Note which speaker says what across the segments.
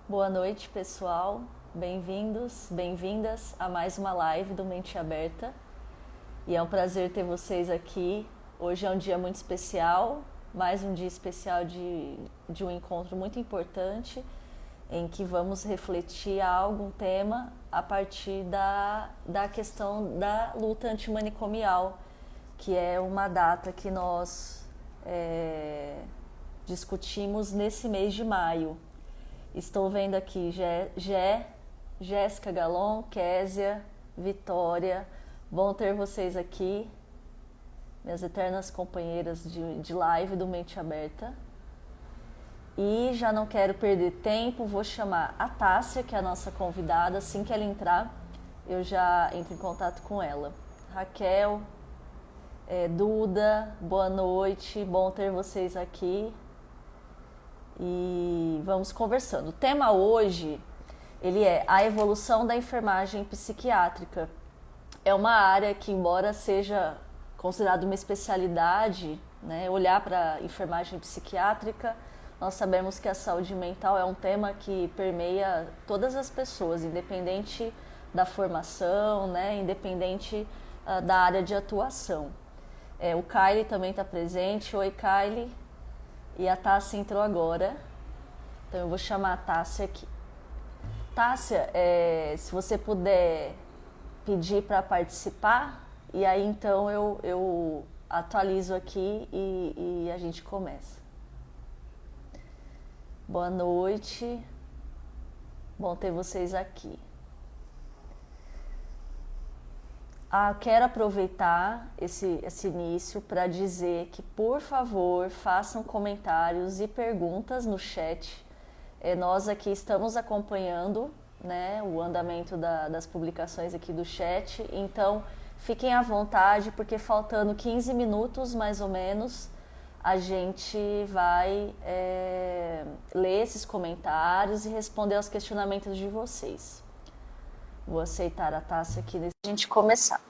Speaker 1: Boa noite, pessoal. Bem-vindos, bem-vindas a mais uma live do Mente Aberta. E é um prazer ter vocês aqui. Hoje é um dia muito especial, mais um dia especial de um encontro muito importante, em que vamos refletir algum tema a partir da questão da luta antimanicomial, que é uma data que nós discutimos nesse mês de maio. Estou vendo aqui Jéssica Galon, Késia, Vitória. Bom ter vocês aqui, minhas eternas companheiras de live do Mente Aberta. E já não quero perder tempo, vou chamar a Tássia, que é a nossa convidada. Assim que ela entrar, eu já entro em contato com ela. Raquel, Duda, boa noite, bom ter vocês aqui. E vamos conversando. O tema hoje, ele é a evolução da enfermagem psiquiátrica. É uma área que, embora seja considerada uma especialidade, né, olhar para a enfermagem psiquiátrica, nós sabemos que a saúde mental é um tema que permeia todas as pessoas, independente da formação, né, independente da área de atuação. O Kylie também está presente. Oi, Kylie. E a Tássia entrou agora, então eu vou chamar a Tássia aqui. Tássia, se você puder pedir para participar, e aí então eu atualizo aqui e a gente começa. Boa noite, bom ter vocês aqui. Quero aproveitar esse início para dizer que, por favor, façam comentários e perguntas no chat. Nós aqui estamos acompanhando, né, o andamento das publicações aqui do chat, então fiquem à vontade, porque faltando 15 minutos, mais ou menos, a gente vai ler esses comentários e responder aos questionamentos de vocês. Vou aceitar a Tássia aqui antes de a gente começar.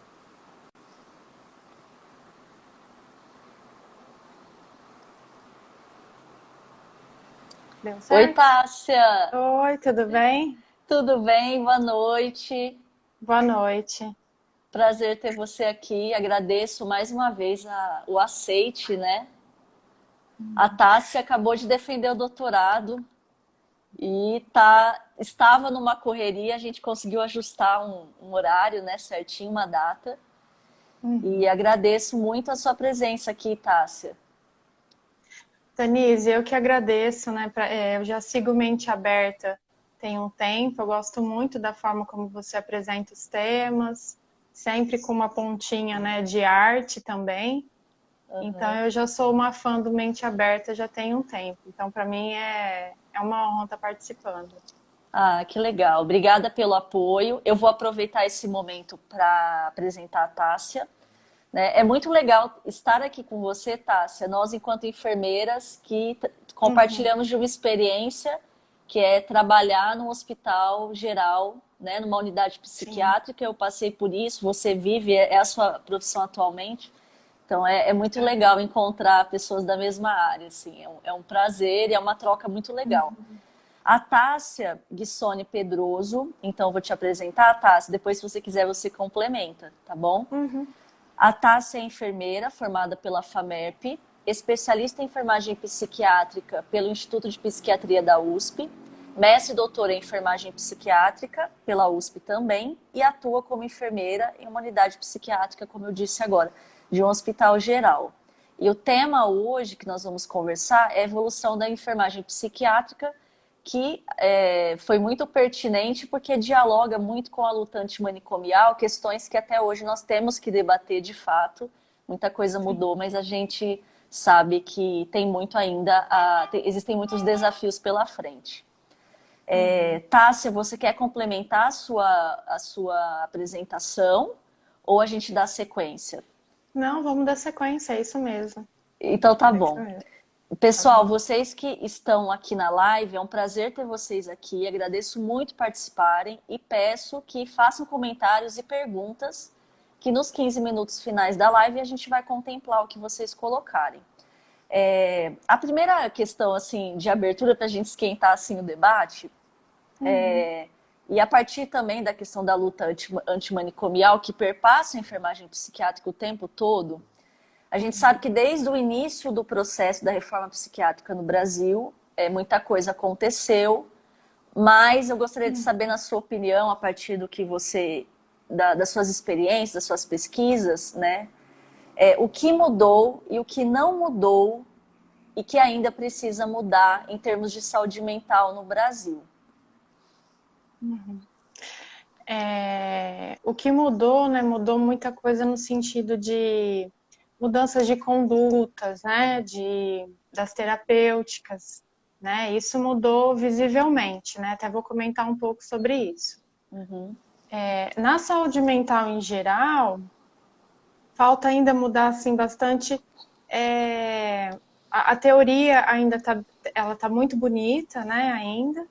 Speaker 2: Deu certo?
Speaker 1: Oi, Tássia!
Speaker 2: Oi, tudo bem?
Speaker 1: Tudo bem? Boa noite.
Speaker 2: Boa noite.
Speaker 1: Prazer ter você aqui. Agradeço mais uma vez o aceite, né? A Tássia acabou de defender o doutorado e estava numa correria. A gente conseguiu ajustar um horário, né, certinho, uma data. E agradeço muito a sua presença aqui, Tássia.
Speaker 2: Denise, eu que agradeço, né? Eu já sigo Mente Aberta tem um tempo, eu gosto muito da forma como você apresenta os temas, sempre com uma pontinha, né, de arte também. Então, eu já sou uma fã do Mente Aberta já tem um tempo. Então, para mim, é uma honra estar participando.
Speaker 1: Que legal. Obrigada pelo apoio. Eu vou aproveitar esse momento para apresentar a Tássia. Né? É muito legal estar aqui com você, Tássia. Nós, enquanto enfermeiras, que compartilhamos de uma experiência que é trabalhar num hospital geral, né? Numa unidade psiquiátrica. Sim. Eu passei por isso, você vive, é a sua profissão atualmente. Então, é muito legal encontrar pessoas da mesma área. Assim. É um prazer e é uma troca muito legal. A Tássia Guissone Pedroso, então eu vou te apresentar, Tássia, depois se você quiser você complementa, tá bom? A Tássia é enfermeira formada pela FAMERP, especialista em enfermagem psiquiátrica pelo Instituto de Psiquiatria da USP, mestre e doutora em enfermagem psiquiátrica pela USP também, e atua como enfermeira em uma unidade psiquiátrica, como eu disse agora, de um hospital geral. E o tema hoje que nós vamos conversar é a evolução da enfermagem psiquiátrica, que foi muito pertinente porque dialoga muito com a luta antimanicomial, questões que até hoje nós temos que debater de fato. Muita coisa mudou, mas a gente sabe que tem muito ainda, existem muitos desafios pela frente. Tássia, você quer complementar a sua apresentação ou a gente dá sequência?
Speaker 2: Não, vamos dar sequência, é isso mesmo.
Speaker 1: Então tá bom. Pessoal,
Speaker 2: Tá bom.
Speaker 1: Vocês que estão aqui na live, é um prazer ter vocês aqui. Agradeço muito participarem e peço que façam comentários e perguntas que nos 15 minutos finais da live a gente vai contemplar o que vocês colocarem. A primeira questão assim de abertura para a gente esquentar assim, o debate
Speaker 2: Uhum.
Speaker 1: E a partir também da questão da luta antimanicomial, que perpassa a enfermagem psiquiátrica o tempo todo, a gente sabe que desde o início do processo da reforma psiquiátrica no Brasil, muita coisa aconteceu, mas eu gostaria de saber, na sua opinião, a partir do que você, das suas experiências, das suas pesquisas, né, o que mudou e o que não mudou e que ainda precisa mudar em termos de saúde mental no Brasil.
Speaker 2: Uhum. O que mudou, né? Mudou muita coisa no sentido de mudanças de condutas, né? Das terapêuticas, né? Isso mudou visivelmente, né? Até vou comentar um pouco sobre isso.
Speaker 1: Uhum.
Speaker 2: Na saúde mental em geral, falta ainda mudar assim bastante. A teoria ainda ela tá muito bonita, né? Ainda,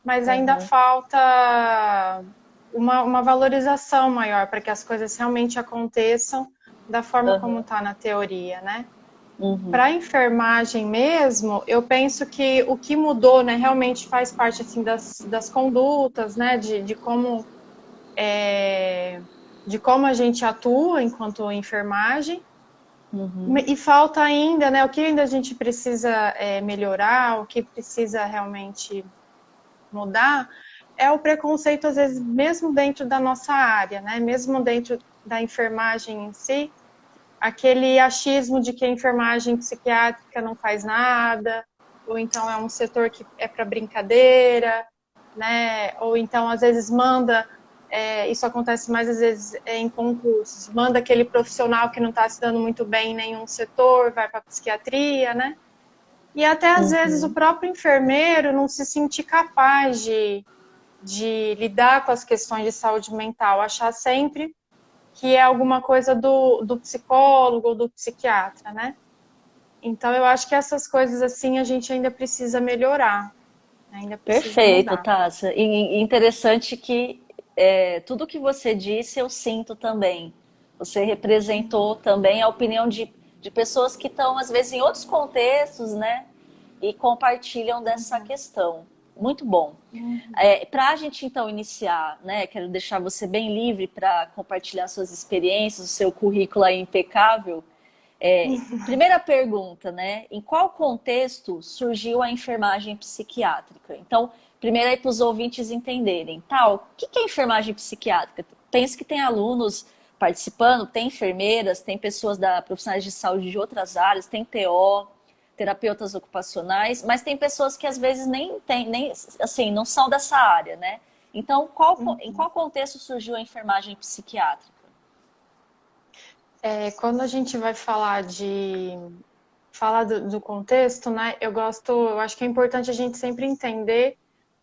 Speaker 2: mas ainda
Speaker 1: Uhum.
Speaker 2: falta uma valorização maior para que as coisas realmente aconteçam da forma como
Speaker 1: Uhum.
Speaker 2: está na teoria, né?
Speaker 1: Uhum.
Speaker 2: Para a enfermagem mesmo, eu penso que o que mudou, né, realmente faz parte assim das condutas, né, de como a gente atua enquanto enfermagem.
Speaker 1: Uhum.
Speaker 2: E falta ainda, né, o que ainda a gente precisa melhorar, o que precisa realmente mudar, é o preconceito, às vezes, mesmo dentro da nossa área, né? Mesmo dentro da enfermagem em si, aquele achismo de que a enfermagem psiquiátrica não faz nada, ou então é um setor que é para brincadeira, né? Ou então, às vezes, isso acontece mais às vezes em concursos, manda aquele profissional que não está se dando muito bem em nenhum setor, vai para a psiquiatria, né? E até às vezes o
Speaker 1: Uhum.
Speaker 2: próprio enfermeiro não se sentir capaz de lidar com as questões de saúde mental, achar sempre que é alguma coisa do psicólogo ou do psiquiatra, né? Então eu acho que essas coisas assim a gente ainda precisa melhorar, ainda precisa
Speaker 1: Perfeito,
Speaker 2: mudar.
Speaker 1: Tássia. E interessante que tudo que você disse eu sinto também. Você representou também a opinião de pessoas que estão, às vezes, em outros contextos, né? E compartilham dessa
Speaker 2: Uhum,
Speaker 1: questão. Muito bom.
Speaker 2: uhum,
Speaker 1: Para a gente, então, iniciar, né? Quero deixar você bem livre para compartilhar suas experiências, o seu currículo aí impecável. Primeira pergunta, né? Em qual contexto surgiu a enfermagem psiquiátrica? Então, primeiro aí para os ouvintes entenderem, o que é enfermagem psiquiátrica? Penso que tem alunos participando, tem enfermeiras, tem pessoas profissionais de saúde de outras áreas, tem TO, terapeutas ocupacionais, mas tem pessoas que às vezes nem assim, não são dessa área, né? Então, em
Speaker 2: uhum.
Speaker 1: qual contexto surgiu a enfermagem psiquiátrica?
Speaker 2: Quando a gente vai falar do contexto, né? Eu acho que é importante a gente sempre entender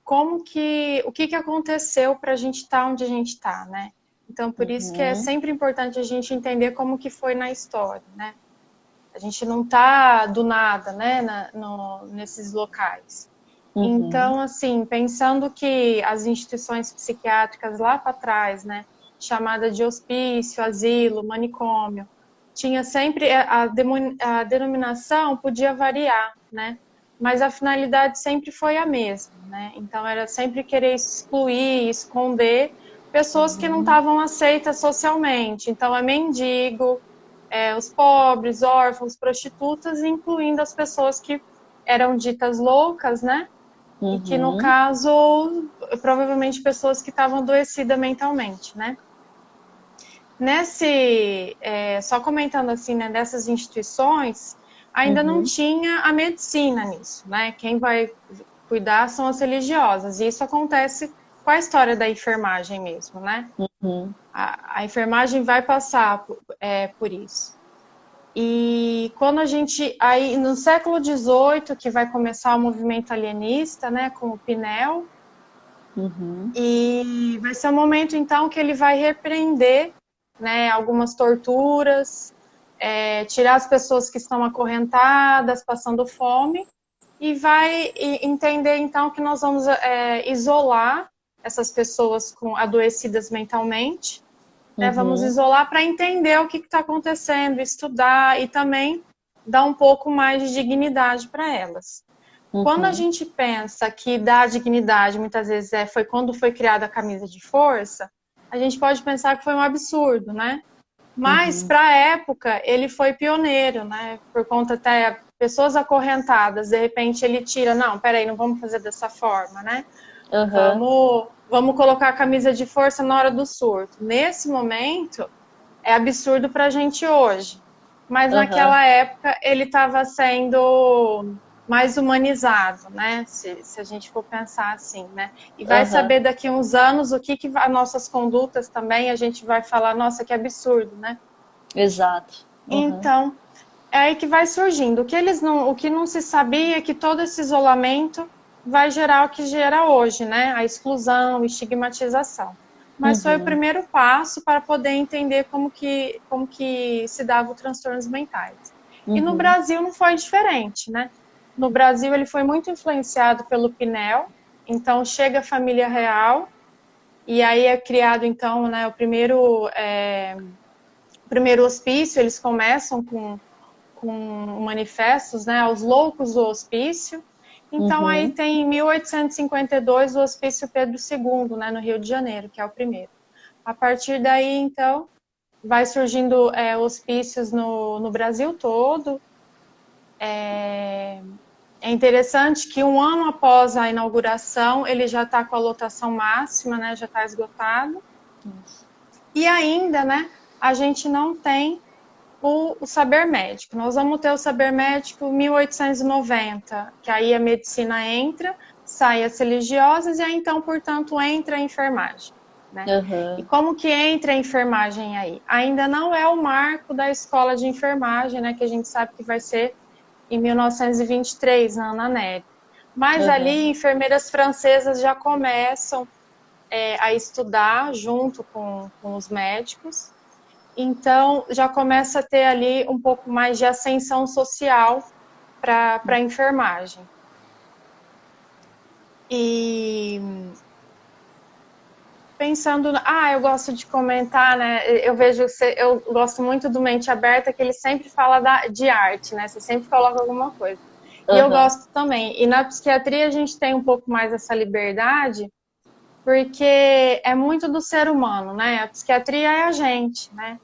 Speaker 2: o que aconteceu para a gente estar onde a gente está, né? Então, por isso que é
Speaker 1: Uhum,
Speaker 2: sempre importante a gente entender como que foi na história, né? A gente não está do nada, né, nesses locais.
Speaker 1: uhum,
Speaker 2: Então, assim, pensando que as instituições psiquiátricas lá para trás, né, chamada de hospício, asilo, manicômio, tinha sempre a denominação podia variar, né? Mas a finalidade sempre foi a mesma, né? Então era sempre querer excluir, esconder pessoas que não estavam aceitas socialmente. Então é mendigo, os pobres, órfãos, prostitutas, incluindo as pessoas que eram ditas loucas, né? E que, no
Speaker 1: uhum,
Speaker 2: caso, provavelmente pessoas que estavam adoecidas mentalmente, né? Só comentando assim, né, dessas instituições, ainda não
Speaker 1: uhum.
Speaker 2: tinha a medicina nisso, né? Quem vai cuidar são as religiosas, e isso acontece com a história da enfermagem mesmo, né?
Speaker 1: Uhum,
Speaker 2: A enfermagem vai passar por isso. E quando a gente, aí no século XVIII, que vai começar o movimento alienista, né, com o Pinel,
Speaker 1: uhum,
Speaker 2: e vai ser o momento, então, que ele vai repreender, né, algumas torturas, tirar as pessoas que estão acorrentadas, passando fome, e vai entender, então, que nós vamos isolar essas pessoas adoecidas mentalmente, né, vamos
Speaker 1: uhum,
Speaker 2: isolar para entender o que está acontecendo, estudar e também dar um pouco mais de dignidade para elas. Quando a
Speaker 1: Uhum.
Speaker 2: gente pensa que dar dignidade, muitas vezes, foi quando foi criada a camisa de força, a gente pode pensar que foi um absurdo, né? Mas,
Speaker 1: Uhum.
Speaker 2: para a época, ele foi pioneiro, né? Por conta até pessoas acorrentadas, de repente ele tira, não, peraí, não vamos fazer dessa forma, né?
Speaker 1: Uhum.
Speaker 2: Vamos colocar a camisa de força na hora do surto. Nesse momento, é absurdo para a gente hoje. Mas
Speaker 1: Uhum.
Speaker 2: naquela época ele estava sendo mais humanizado, né? Se a gente for pensar assim, né? E vai
Speaker 1: Uhum.
Speaker 2: saber daqui a uns anos o que as nossas condutas também, a gente vai falar, nossa, que absurdo, né?
Speaker 1: Exato. Uhum.
Speaker 2: Então, é aí que vai surgindo. O que não se sabia é que todo esse isolamento vai gerar o que gera hoje, né? A exclusão, estigmatização. Mas foi o
Speaker 1: Uhum.
Speaker 2: primeiro passo para poder entender como que se dava os transtornos mentais. E no
Speaker 1: Uhum.
Speaker 2: Brasil não foi diferente, né? No Brasil ele foi muito influenciado pelo Pinel, então chega a família real, e aí é criado então, né, o primeiro hospício, eles começam com manifestos, né, aos loucos do hospício. Então, aí
Speaker 1: Uhum.
Speaker 2: tem em 1852 o Hospício Pedro II, né, no Rio de Janeiro, que é o primeiro. A partir daí, então, vai surgindo hospícios no Brasil todo. É interessante que um ano após a inauguração, ele já está com a lotação máxima, né, já está esgotado. E ainda, né, a gente não tem o saber médico. Nós vamos ter o saber médico em 1890, que aí a medicina entra, sai as religiosas e aí então, portanto, entra a enfermagem. Né? E
Speaker 1: Uhum.
Speaker 2: como que entra a enfermagem aí? Ainda não é o marco da escola de enfermagem, né, que a gente sabe que vai ser em 1923, na Ana Nery. Mas ali,
Speaker 1: Uhum.
Speaker 2: enfermeiras francesas já começam a estudar junto com os médicos, então, já começa a ter ali um pouco mais de ascensão social para a enfermagem. E pensando, eu gosto de comentar, né? Eu gosto muito do Mente Aberta, que ele sempre fala de arte, né? Você sempre coloca alguma coisa. E eu
Speaker 1: Uhum.
Speaker 2: gosto também. E na psiquiatria a gente tem um pouco mais essa liberdade, porque é muito do ser humano, né? A psiquiatria é a gente, né?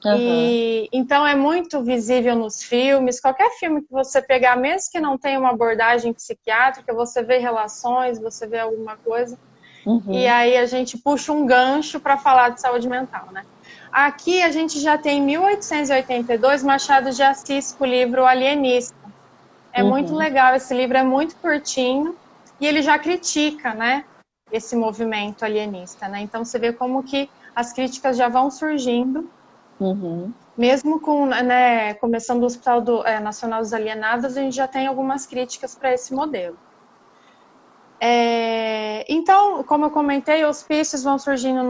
Speaker 1: Uhum.
Speaker 2: E então é muito visível nos filmes. Qualquer filme que você pegar, mesmo que não tenha uma abordagem psiquiátrica, você vê relações, você vê alguma coisa, e
Speaker 1: Uhum.
Speaker 2: aí a gente puxa um gancho para falar de saúde mental, né? Aqui a gente já tem em 1882 Machado de Assis com o livro Alienista. É muito
Speaker 1: Uhum.
Speaker 2: legal, esse livro é muito curtinho e ele já critica, né, esse movimento alienista, né? Então você vê como que as críticas já vão surgindo
Speaker 1: Uhum.
Speaker 2: mesmo com, né, começando o Hospital Nacional dos Alienados, a gente já tem algumas críticas para esse modelo. Então, como eu comentei, hospícios vão surgindo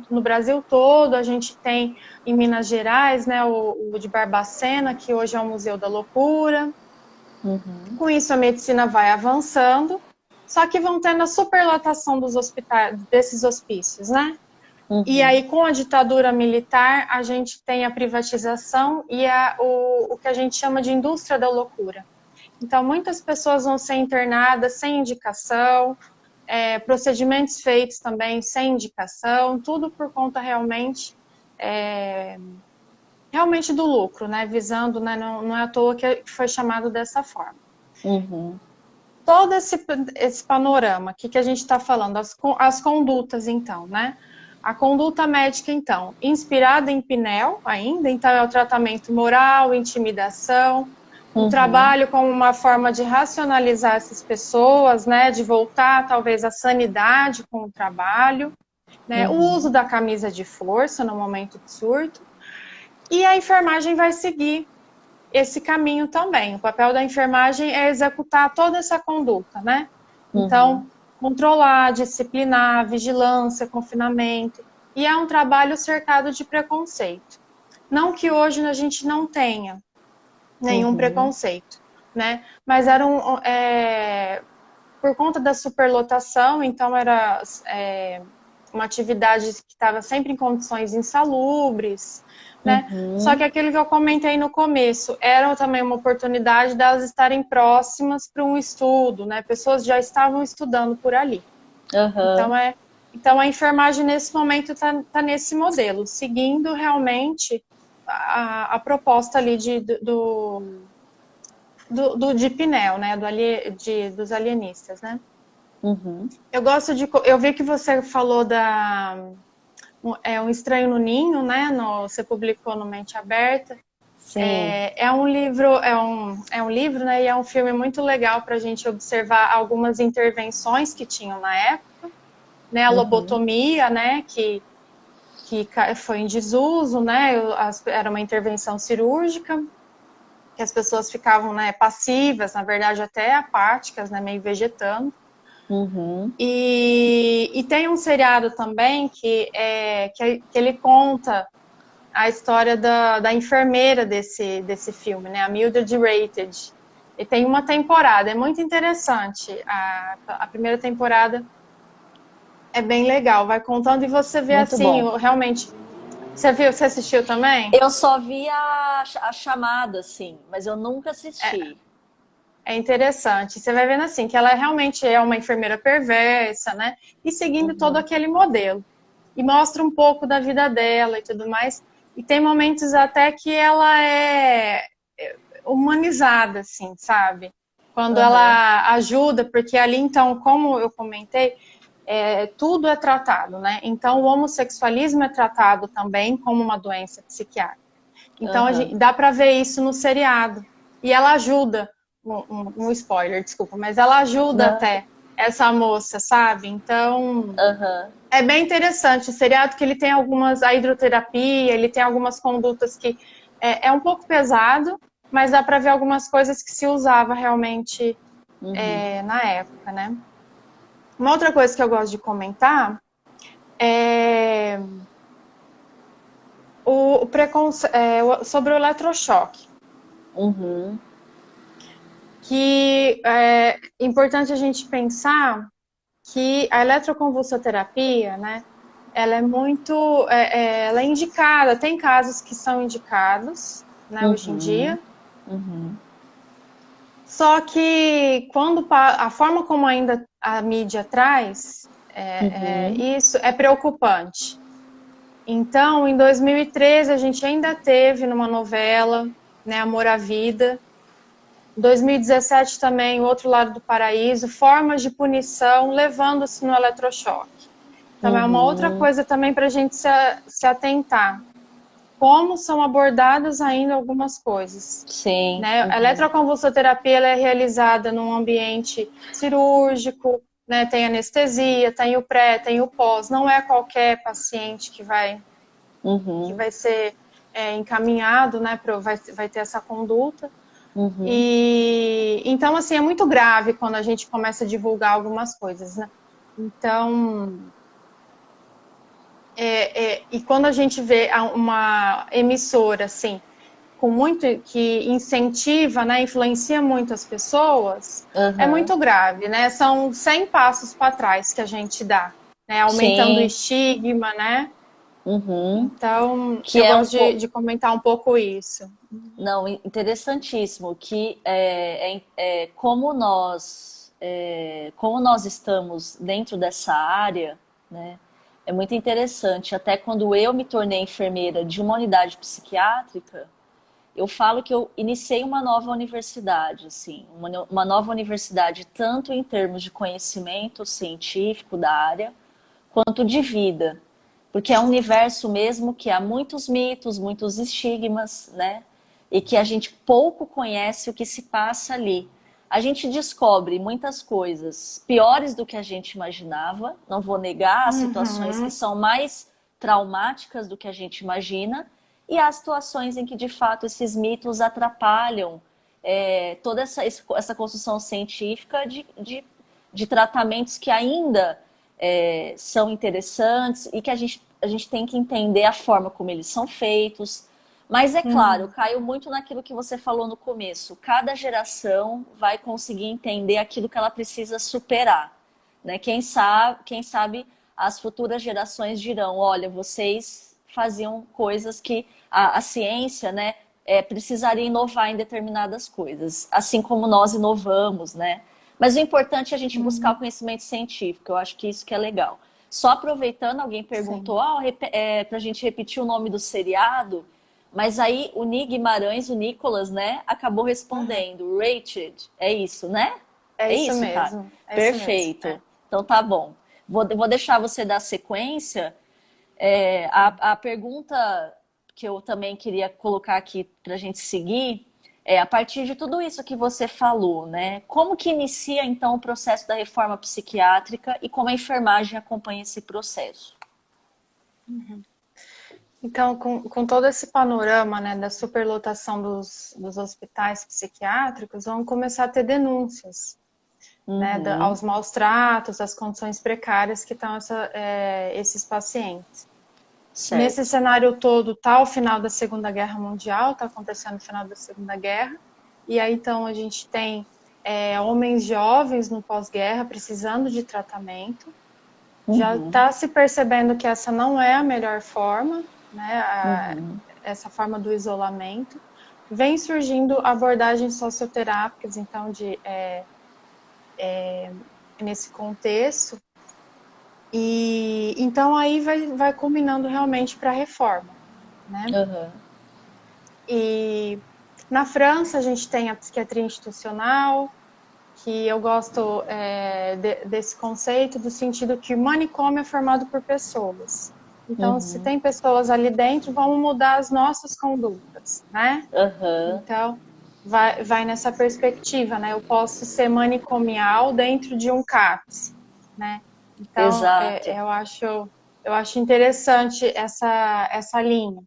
Speaker 2: no Brasil todo. A gente tem em Minas Gerais, né, o de Barbacena, que hoje é o Museu da Loucura.
Speaker 1: Uhum.
Speaker 2: Com isso, a medicina vai avançando, só que vão tendo a superlotação dos hospitais, desses hospícios, né? E
Speaker 1: Uhum.
Speaker 2: aí, com a ditadura militar, a gente tem a privatização e o que a gente chama de indústria da loucura. Então, muitas pessoas vão ser internadas sem indicação, procedimentos feitos também sem indicação, tudo por conta realmente do lucro, né? Visando, né? Não é à toa que foi chamado dessa forma.
Speaker 1: Uhum.
Speaker 2: Todo esse panorama, o que a gente está falando? As condutas, então, né? A conduta médica, então, inspirada em Pinel ainda, então é o tratamento moral, intimidação, o
Speaker 1: Uhum.
Speaker 2: trabalho como uma forma de racionalizar essas pessoas, né? De voltar, talvez, à sanidade com o trabalho, né? O uso
Speaker 1: Uhum.
Speaker 2: da camisa de força no momento de surto. E a enfermagem vai seguir esse caminho também. O papel da enfermagem é executar toda essa conduta, né?
Speaker 1: Uhum.
Speaker 2: Então, controlar, disciplinar, vigilância, confinamento. E é um trabalho cercado de preconceito. Não que hoje a gente não tenha nenhum
Speaker 1: Uhum.
Speaker 2: preconceito, né? Mas por conta da superlotação, então uma atividade que estava sempre em condições insalubres, né? Só que aquilo que eu comentei no começo, era também uma oportunidade delas estarem próximas para um estudo, né? Pessoas já estavam estudando por ali. Então a enfermagem nesse momento está nesse modelo, seguindo realmente a proposta ali do Dipnel, né? Dos alienistas, né? Eu vi que você falou Um Estranho no Ninho, né? Você publicou no Mente Aberta.
Speaker 1: Sim.
Speaker 2: É um livro, né? E é um filme muito legal para a gente observar algumas intervenções que tinham na época, né? A lobotomia, né? Que foi em desuso, né? Era uma intervenção cirúrgica, que as pessoas ficavam, né, passivas, na verdade até apáticas, né? Meio vegetando. E tem um seriado também que ele conta a história da enfermeira desse filme, né? A Mildred Rated. E tem uma temporada, é muito interessante. A primeira temporada é bem legal, vai contando e você vê
Speaker 1: muito
Speaker 2: assim,
Speaker 1: bom.
Speaker 2: realmente. Você assistiu também?
Speaker 1: Eu só vi a chamada, assim, mas eu nunca assisti.
Speaker 2: É interessante. Você vai vendo assim, que ela realmente é uma enfermeira perversa, né? E seguindo todo aquele modelo. E mostra um pouco da vida dela e tudo mais. E tem momentos até que ela é humanizada, assim, sabe? Quando ela ajuda, porque ali, então, como eu comentei, tudo é tratado, né? Então, o homossexualismo é tratado também como uma doença psiquiátrica. Então, dá para ver isso no seriado. E ela ajuda, um spoiler, desculpa, mas ela ajuda até essa moça, sabe? Então, é bem interessante. O seriado que ele tem a hidroterapia, ele tem algumas condutas que é um pouco pesado, mas dá para ver algumas coisas que se usava realmente na época, né? Uma outra coisa que eu gosto de comentar é sobre o eletrochoque. Que é importante a gente pensar que a eletroconvulsoterapia, né, ela é muito, ela é indicada, tem casos que são indicados, né, hoje em dia. Só que quando a forma como ainda a mídia traz, isso é preocupante. Então, em 2013, a gente ainda teve numa novela, né, Amor à Vida. Em 2017 também, O Outro Lado do Paraíso, formas de punição levando-se no eletrochoque. Então, é uma outra coisa também para a gente se atentar. Como são abordadas ainda algumas coisas.
Speaker 1: Sim.
Speaker 2: Né? A eletroconvulsoterapia ela é realizada num ambiente cirúrgico, né? Tem anestesia, tem o pré, tem o pós. Não é qualquer paciente que vai ser encaminhado, né? Vai ter essa conduta. E então, assim, é muito grave quando a gente começa a divulgar algumas coisas, né? Então, e quando a gente vê uma emissora, assim, que incentiva, né, influencia muito as pessoas, é muito grave, né? São 100 passos para trás que a gente dá, né? Aumentando o estigma, né? Então, eu gosto de comentar um pouco isso.
Speaker 1: Não, interessantíssimo, que como nós estamos dentro dessa área, né? É muito interessante. Até quando eu me tornei enfermeira de uma unidade psiquiátrica, eu falo que eu iniciei uma nova universidade, assim, uma nova universidade tanto em termos de conhecimento científico da área, quanto de vida. Porque é um universo mesmo que há muitos mitos, muitos estigmas, né? E que a gente pouco conhece o que se passa ali. A gente descobre muitas coisas piores do que a gente imaginava, não vou negar, as situações que são mais traumáticas do que a gente imagina, e há situações em que, de fato, esses mitos atrapalham toda essa construção científica de tratamentos que ainda são interessantes e que a gente tem que entender a forma como eles são feitos. Mas é claro, caiu muito naquilo que você falou no começo. Cada geração vai conseguir entender aquilo que ela precisa superar, né? Quem sabe as futuras gerações dirão, olha, vocês faziam coisas que a ciência, né, precisaria inovar em determinadas coisas, assim como nós inovamos, né? Mas o importante é a gente buscar o conhecimento científico, eu acho que isso que é legal. Só aproveitando, alguém perguntou,
Speaker 2: Sim.
Speaker 1: para a gente repetir o nome do seriado, mas aí o Ni Guimarães, o Nicolas, né, acabou
Speaker 2: Uhum.
Speaker 1: respondendo, Rated, é isso, né?
Speaker 2: É
Speaker 1: É
Speaker 2: isso
Speaker 1: isso, tá?
Speaker 2: mesmo. É isso mesmo. É.
Speaker 1: Perfeito. Então tá bom. Vou deixar você dar sequência. A pergunta que eu também queria colocar aqui para a gente seguir é, a partir de tudo isso que você falou, né? Como que inicia então o processo da reforma psiquiátrica e como a enfermagem acompanha esse processo?
Speaker 2: Então, com todo esse panorama, né, da superlotação dos hospitais psiquiátricos, vão começar a ter denúncias, né,
Speaker 1: Uhum,
Speaker 2: aos maus tratos, às condições precárias que estão esses pacientes. Nesse
Speaker 1: certo.
Speaker 2: cenário todo, está o final da Segunda Guerra Mundial, está acontecendo o final da Segunda Guerra, e aí então a gente tem homens jovens no pós-guerra precisando de tratamento, já
Speaker 1: Uhum,
Speaker 2: está se percebendo que essa não é a melhor forma, né,
Speaker 1: uhum,
Speaker 2: essa forma do isolamento. Vem surgindo abordagens socioterápicas, então, nesse contexto, e então aí vai culminando realmente para a reforma, né?
Speaker 1: uhum,
Speaker 2: E na França a gente tem a psiquiatria institucional, que eu gosto desse conceito, do sentido que o manicômio é formado por pessoas. Então, se
Speaker 1: uhum,
Speaker 2: tem pessoas ali dentro, vamos mudar as nossas condutas, né?
Speaker 1: uhum.
Speaker 2: Então, vai nessa perspectiva, né? Eu posso ser manicomial dentro de um CAPS, né? Então,
Speaker 1: Exato.
Speaker 2: eu acho interessante essa linha.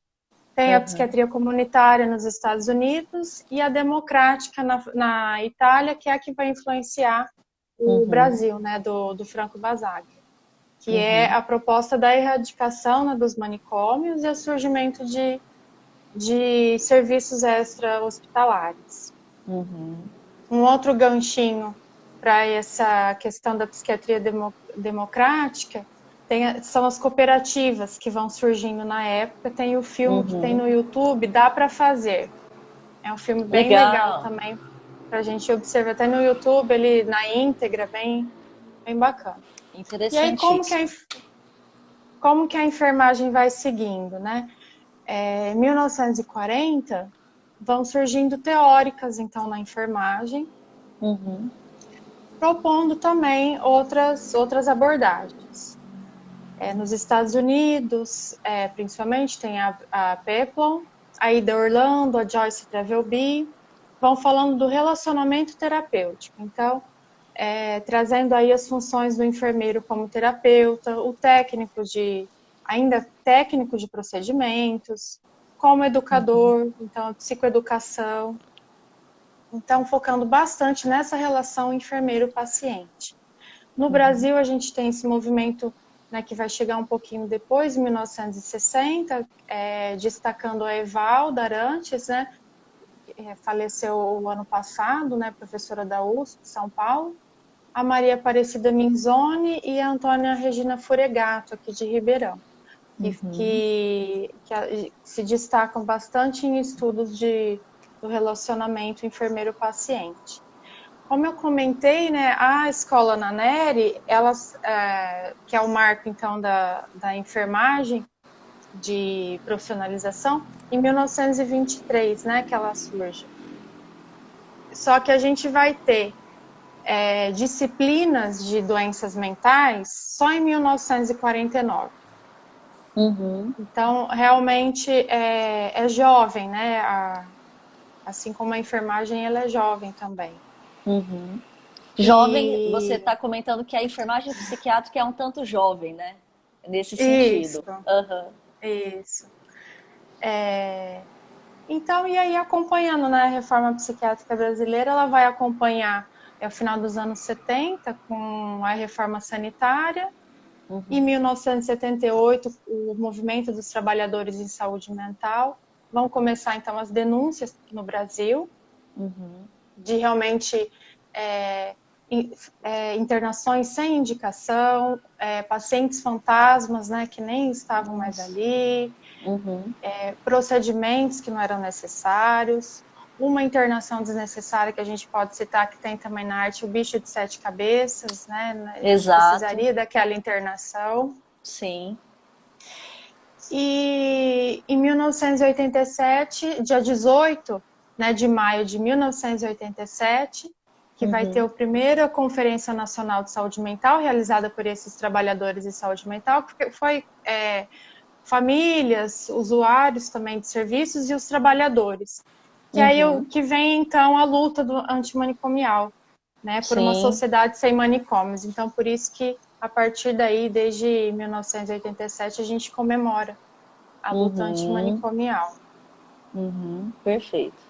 Speaker 2: Tem a
Speaker 1: Uhum,
Speaker 2: psiquiatria comunitária nos Estados Unidos e a democrática na Itália, que é a que vai influenciar o
Speaker 1: uhum,
Speaker 2: Brasil, né, do Franco Basaglia, que é
Speaker 1: uhum,
Speaker 2: a proposta da erradicação, né, dos manicômios e o surgimento de serviços extra-hospitalares.
Speaker 1: uhum,
Speaker 2: Um outro ganchinho para essa questão da psiquiatria democrática são as cooperativas que vão surgindo na época. Tem o filme que tem
Speaker 1: uhum.
Speaker 2: no YouTube, Dá para Fazer. É um filme bem legal
Speaker 1: Legal.
Speaker 2: também para a gente observar. Até no YouTube, ele na íntegra, bem bacana. E aí,
Speaker 1: Interessantíssimo.
Speaker 2: como que a enfermagem vai seguindo, né? Em 1940, vão surgindo teóricas, então, na enfermagem,
Speaker 1: Uhum,
Speaker 2: propondo também outras abordagens. Nos Estados Unidos, principalmente, tem a Peplon, a Ida Orlando, a Joyce Trevelby, vão falando do relacionamento terapêutico. Então, trazendo aí as funções do enfermeiro como terapeuta, ainda técnico de procedimentos, como educador, então, psicoeducação. Então, focando bastante nessa relação enfermeiro-paciente. No Brasil, a gente tem esse movimento, né, que vai chegar um pouquinho depois, em 1960, destacando a Evalda Arantes, né, que faleceu o ano passado, né, professora da USP, São Paulo, a Maria Aparecida Minzoni e a Antônia Regina Furegato, aqui de Ribeirão,
Speaker 1: uhum,
Speaker 2: que se destacam bastante em estudos do relacionamento enfermeiro-paciente. Como eu comentei, né, a escola Naneri, que é o marco, então, da enfermagem de profissionalização, em 1923, né, que ela surge. Só que a gente vai ter disciplinas de doenças mentais só em 1949.
Speaker 1: uhum,
Speaker 2: Então, realmente é jovem, né? Assim como a enfermagem, ela é jovem também.
Speaker 1: uhum. Jovem, você
Speaker 2: E
Speaker 1: está comentando que a enfermagem psiquiátrica é um tanto jovem, né? Nesse
Speaker 2: isso,
Speaker 1: sentido. Uhum,
Speaker 2: isso. Então, e aí acompanhando, né, a reforma psiquiátrica brasileira, ela vai acompanhar o final dos anos 70 com a reforma sanitária. Em
Speaker 1: uhum,
Speaker 2: 1978, o movimento dos trabalhadores em saúde mental. Vão começar, então, as denúncias no Brasil,
Speaker 1: uhum,
Speaker 2: de realmente internações sem indicação, pacientes fantasmas, né, que nem estavam mais ali, procedimentos que não eram necessários, uma internação desnecessária que a gente pode citar, que tem também na arte, o bicho de 7 cabeças, né, a gente precisaria daquela internação.
Speaker 1: Sim.
Speaker 2: E em 1987, dia 18, né, de maio de 1987, que vai ter a primeira Conferência Nacional de Saúde Mental, realizada por esses trabalhadores de saúde mental, que foi famílias, usuários também de serviços e os trabalhadores. Que aí que vem, então, a luta do antimanicomial, né, por uma sociedade sem manicômios. Então, por isso que, a partir daí, desde 1987, a gente comemora a luta antimanicomial.
Speaker 1: Perfeito.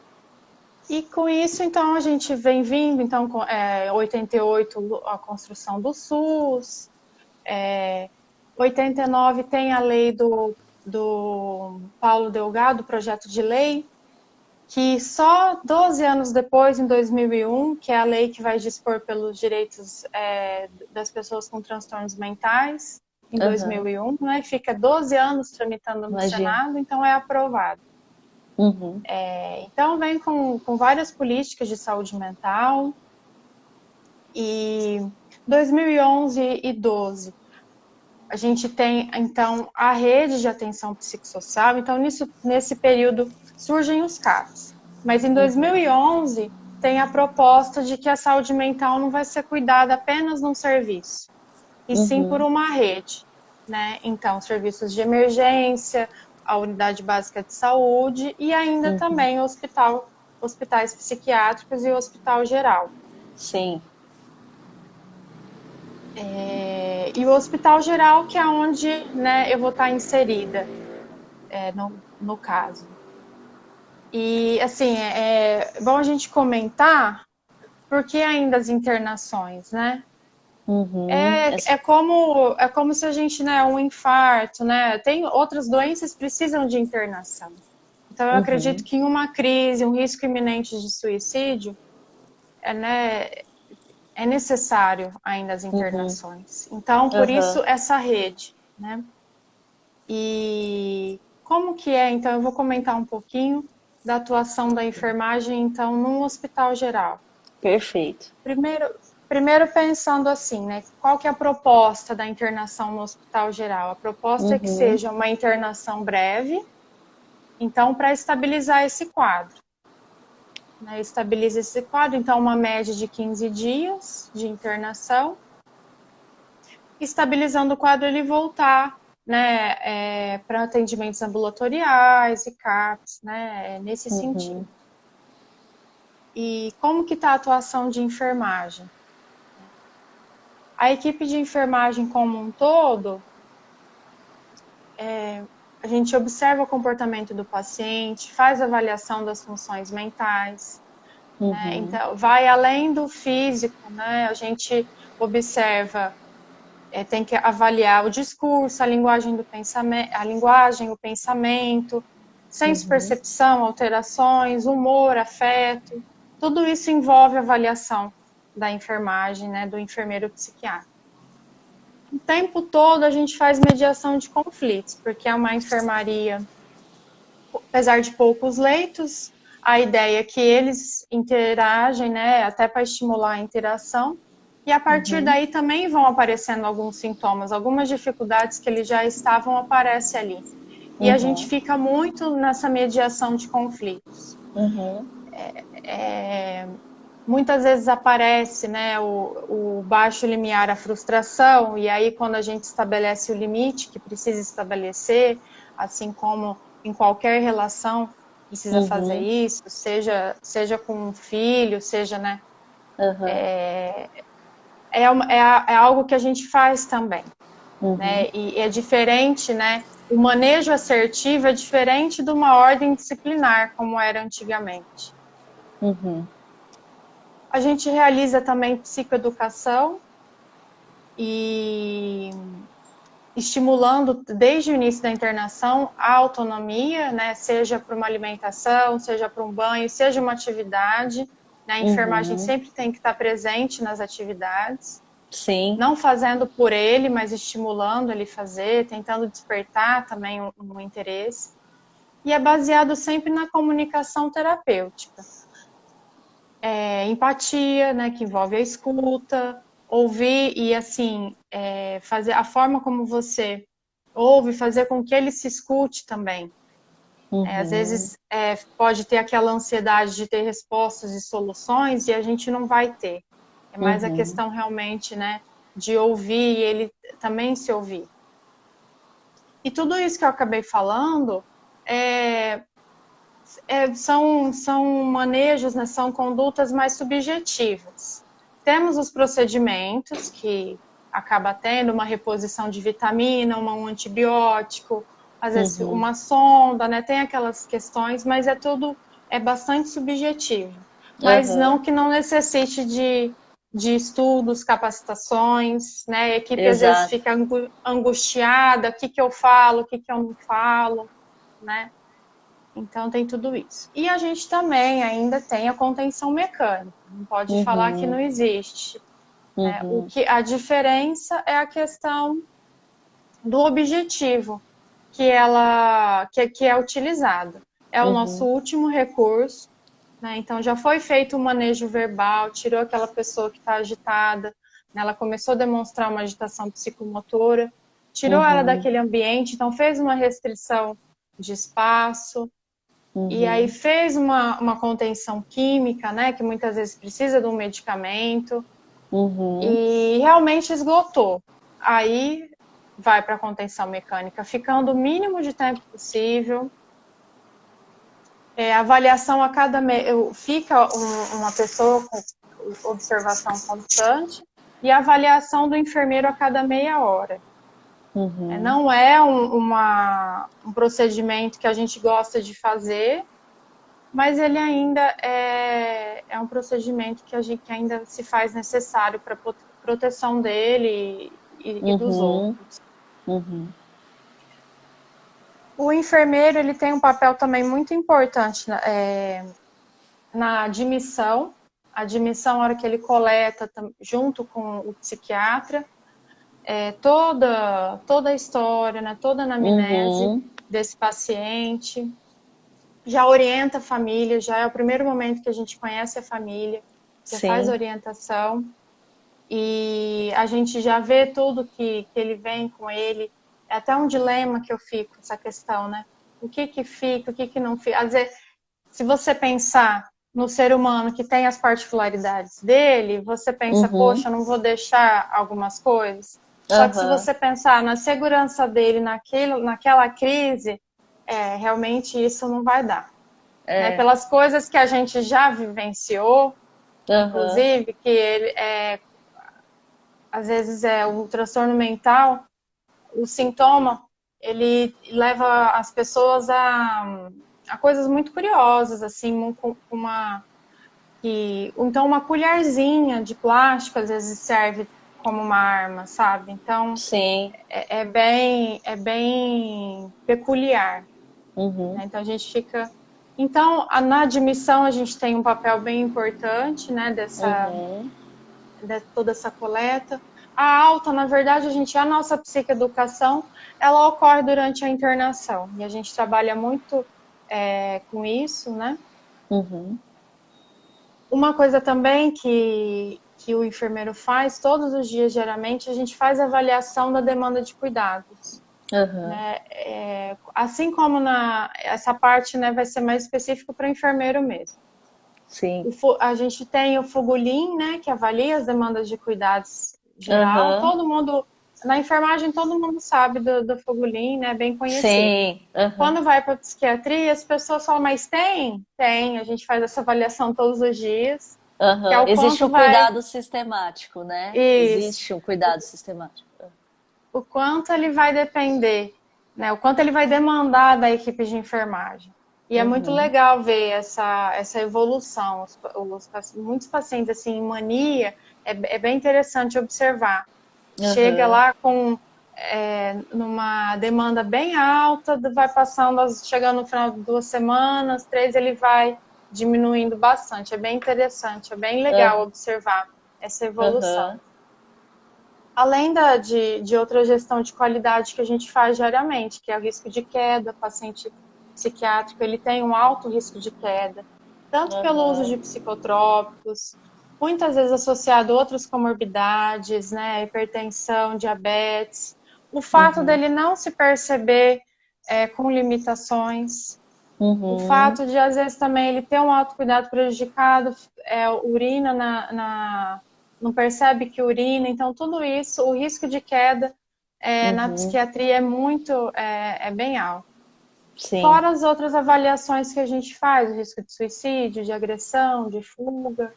Speaker 2: E com isso, então, a gente vem vindo, então, com 88, a construção do SUS, 89 tem a lei do Paulo Delgado, projeto de lei, que só 12 anos depois, em 2001, que é a lei que vai dispor pelos direitos das pessoas com transtornos mentais, em 2001, né? Fica 12 anos tramitando no Senado, então é aprovado. Então vem com várias políticas de saúde mental, e 2011 e 12 a gente tem, então, a rede de atenção psicossocial. Então, nesse período, surgem os CAPs. Mas, em 2011, tem a proposta de que a saúde mental não vai ser cuidada apenas num serviço, e sim por uma rede, né? Então, serviços de emergência, a unidade básica de saúde e ainda também hospitais psiquiátricos e o hospital geral.
Speaker 1: Sim.
Speaker 2: E o hospital geral, que é onde, né, eu vou estar inserida, no caso. E, assim, é bom a gente comentar, porque ainda as internações, né? É como se a gente, né, um infarto, né? Tem outras doenças que precisam de internação. Então, eu acredito que em uma crise, um risco iminente de suicídio, né, é necessário ainda as internações. Então, por isso, essa rede, né? E como que é, então, eu vou comentar um pouquinho da atuação da enfermagem, então, num hospital geral.
Speaker 1: Perfeito.
Speaker 2: Primeiro pensando assim, né? Qual que é a proposta da internação no hospital geral? A proposta é que seja uma internação breve, então, para estabilizar esse quadro. Né, estabiliza esse quadro, então uma média de 15 dias de internação. Estabilizando o quadro, ele voltar, né, para atendimentos ambulatoriais e CAPs, né, nesse sentido. E como que está a atuação de enfermagem? A equipe de enfermagem como um todo, a gente observa o comportamento do paciente, faz avaliação das funções mentais, né? Então, vai além do físico, né? A gente observa, tem que avaliar o discurso, a linguagem do pensamento, o pensamento, senso-percepção, alterações, humor, afeto, tudo isso envolve a avaliação da enfermagem, né? Do enfermeiro psiquiatra. O tempo todo a gente faz mediação de conflitos, porque é uma enfermaria, apesar de poucos leitos, a ideia é que eles interagem, né, até para estimular a interação, e a partir daí também vão aparecendo alguns sintomas, algumas dificuldades que eles já estavam aparecem ali. E a gente fica muito nessa mediação de conflitos. Muitas vezes aparece, né, o baixo limiar, a frustração, e aí quando a gente estabelece o limite que precisa estabelecer, assim como em qualquer relação precisa fazer isso, seja com um filho, seja, né, é algo que a gente faz também, né, e é diferente, né, o manejo assertivo é diferente de uma ordem disciplinar, como era antigamente. A gente realiza também psicoeducação e estimulando desde o início da internação a autonomia, né, seja para uma alimentação, seja para um banho, seja uma atividade, né? A enfermagem sempre tem que estar presente nas atividades.
Speaker 1: Sim.
Speaker 2: Não fazendo por ele, mas estimulando ele fazer, tentando despertar também um interesse. E é baseado sempre na comunicação terapêutica. Empatia, né, que envolve a escuta, ouvir e, assim, fazer a forma como você ouve, fazer com que ele se escute também. Às vezes pode ter aquela ansiedade de ter respostas e soluções e a gente não vai ter. É mais a questão realmente, né, de ouvir e ele também se ouvir. E tudo isso que eu acabei falando são manejos, né, são condutas mais subjetivas. Temos os procedimentos que acaba tendo uma reposição de vitamina, um antibiótico, às vezes uma sonda, né? Tem aquelas questões, mas é bastante subjetivo. Mas não que não necessite de estudos, capacitações, né? A equipe às vezes fica angustiada, o que eu falo, o que eu não falo, né? Então tem tudo isso. E a gente também ainda tem a contenção mecânica. Não pode falar que não existe. Né? A diferença é a questão do objetivo que é utilizado. É o nosso último recurso, né? Então já foi feito o manejo verbal, tirou aquela pessoa que está agitada, né? Ela começou a demonstrar uma agitação psicomotora, tirou ela daquele ambiente, então fez uma restrição de espaço, e aí fez uma contenção química, né? Que muitas vezes precisa de um medicamento, e realmente esgotou. Aí vai para a contenção mecânica, ficando o mínimo de tempo possível. Avaliação a cada mês, fica uma pessoa com observação constante e avaliação do enfermeiro a cada meia hora. Não é um procedimento que a gente gosta de fazer, mas ele ainda é um procedimento que ainda se faz necessário para proteção dele e dos outros. O enfermeiro ele tem um papel também muito importante na admissão. A admissão, na hora que ele coleta, junto com o psiquiatra, toda a história, né, toda a anamnese desse paciente. Já orienta a família, já é o primeiro momento que a gente conhece a família, já faz orientação. E a gente já vê tudo que ele vem com ele. É até um dilema que eu fico, essa questão, né? O que fica, o que não fica. Às vezes, se você pensar no ser humano que tem as particularidades dele, você pensa, poxa, não vou deixar algumas coisas. Só que se você pensar na segurança dele naquela crise, realmente isso não vai dar. Né? Pelas coisas que a gente já vivenciou, inclusive, que ele às vezes o transtorno mental, o sintoma, ele leva as pessoas a coisas muito curiosas, assim, então uma colherzinha de plástico às vezes serve como uma arma, sabe? Então, é bem peculiar. Né? Então, a gente fica... Então, na admissão, a gente tem um papel bem importante, né, de toda essa coleta. A alta, na verdade, a nossa psicoeducação, ela ocorre durante a internação. E a gente trabalha muito com isso, né? Uma coisa também que o enfermeiro faz, todos os dias, geralmente, a gente faz avaliação da demanda de cuidados. Né? Assim como essa parte, né, vai ser mais específico para o enfermeiro mesmo. A gente tem o Fugulin, né, que avalia as demandas de cuidados geral. Todo mundo, na enfermagem, todo mundo sabe do Fugulin, né, bem conhecido. Quando vai para a psiquiatria, as pessoas falam, mas tem? Tem, a gente faz essa avaliação todos os dias.
Speaker 1: Existe um cuidado sistemático, né? Existe um cuidado sistemático.
Speaker 2: O quanto ele vai depender, né? O quanto ele vai demandar da equipe de enfermagem. E é muito legal ver essa evolução. Muitos pacientes assim, em mania, é bem interessante observar. Chega lá com numa demanda bem alta, vai passando, chegando no final de 2 semanas, 3, ele vai diminuindo bastante. É bem interessante, é bem legal observar essa evolução.
Speaker 1: Aham.
Speaker 2: Além de outra gestão de qualidade que a gente faz diariamente, que é o risco de queda. O paciente psiquiátrico, ele tem um alto risco de queda, tanto pelo uso de
Speaker 1: Aham.
Speaker 2: psicotrópicos, muitas vezes associado a outras comorbidades, né, hipertensão, diabetes. O fato
Speaker 1: Uhum.
Speaker 2: dele não se perceber com limitações, o
Speaker 1: Uhum.
Speaker 2: fato de, às vezes, também ele ter um autocuidado prejudicado, urina não percebe que urina, então tudo isso, o risco de queda na
Speaker 1: Uhum.
Speaker 2: psiquiatria é bem alto.
Speaker 1: Sim.
Speaker 2: Fora as outras avaliações que a gente faz, o risco de suicídio, de agressão, de fuga.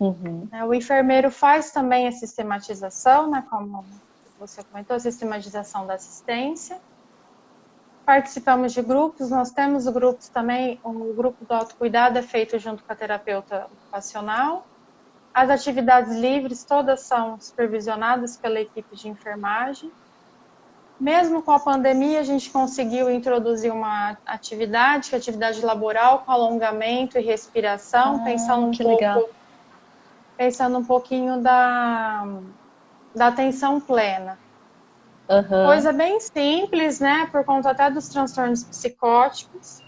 Speaker 1: Uhum.
Speaker 2: Né? O enfermeiro faz também a sistematização, né, como você comentou, a sistematização da assistência. Participamos de grupos, nós temos grupos também, o grupo do autocuidado é feito junto com a terapeuta ocupacional. As atividades livres todas são supervisionadas pela equipe de enfermagem. Mesmo com a pandemia, a gente conseguiu introduzir uma atividade, que é a atividade laboral, com alongamento e respiração,
Speaker 1: Ah, que legal.
Speaker 2: pensando um pouquinho da atenção plena.
Speaker 1: Aham.
Speaker 2: Coisa bem simples, né, por conta até dos transtornos psicóticos,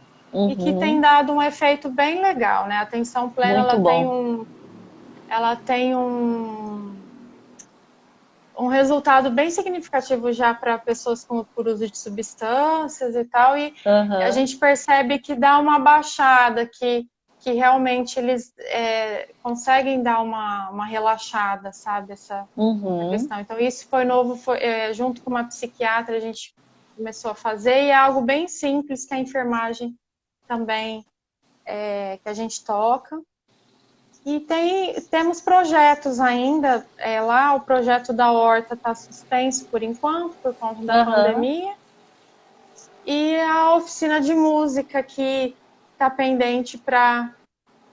Speaker 2: e que tem
Speaker 1: Uhum.
Speaker 2: dado um efeito bem legal, né? A atenção plena,
Speaker 1: Muito bom.
Speaker 2: ela tem um resultado bem significativo já para pessoas por uso de substâncias e tal, e a
Speaker 1: Aham.
Speaker 2: gente percebe que dá uma baixada, que realmente eles conseguem dar uma relaxada, sabe, essa
Speaker 1: Uhum.
Speaker 2: questão. Então, isso foi novo, junto com uma psiquiatra, a gente começou a fazer, e é algo bem simples que a enfermagem também, que a gente toca. E temos projetos ainda, lá o projeto da Horta está suspenso por enquanto, por conta da
Speaker 1: Aham.
Speaker 2: pandemia, e a oficina de música que está pendente para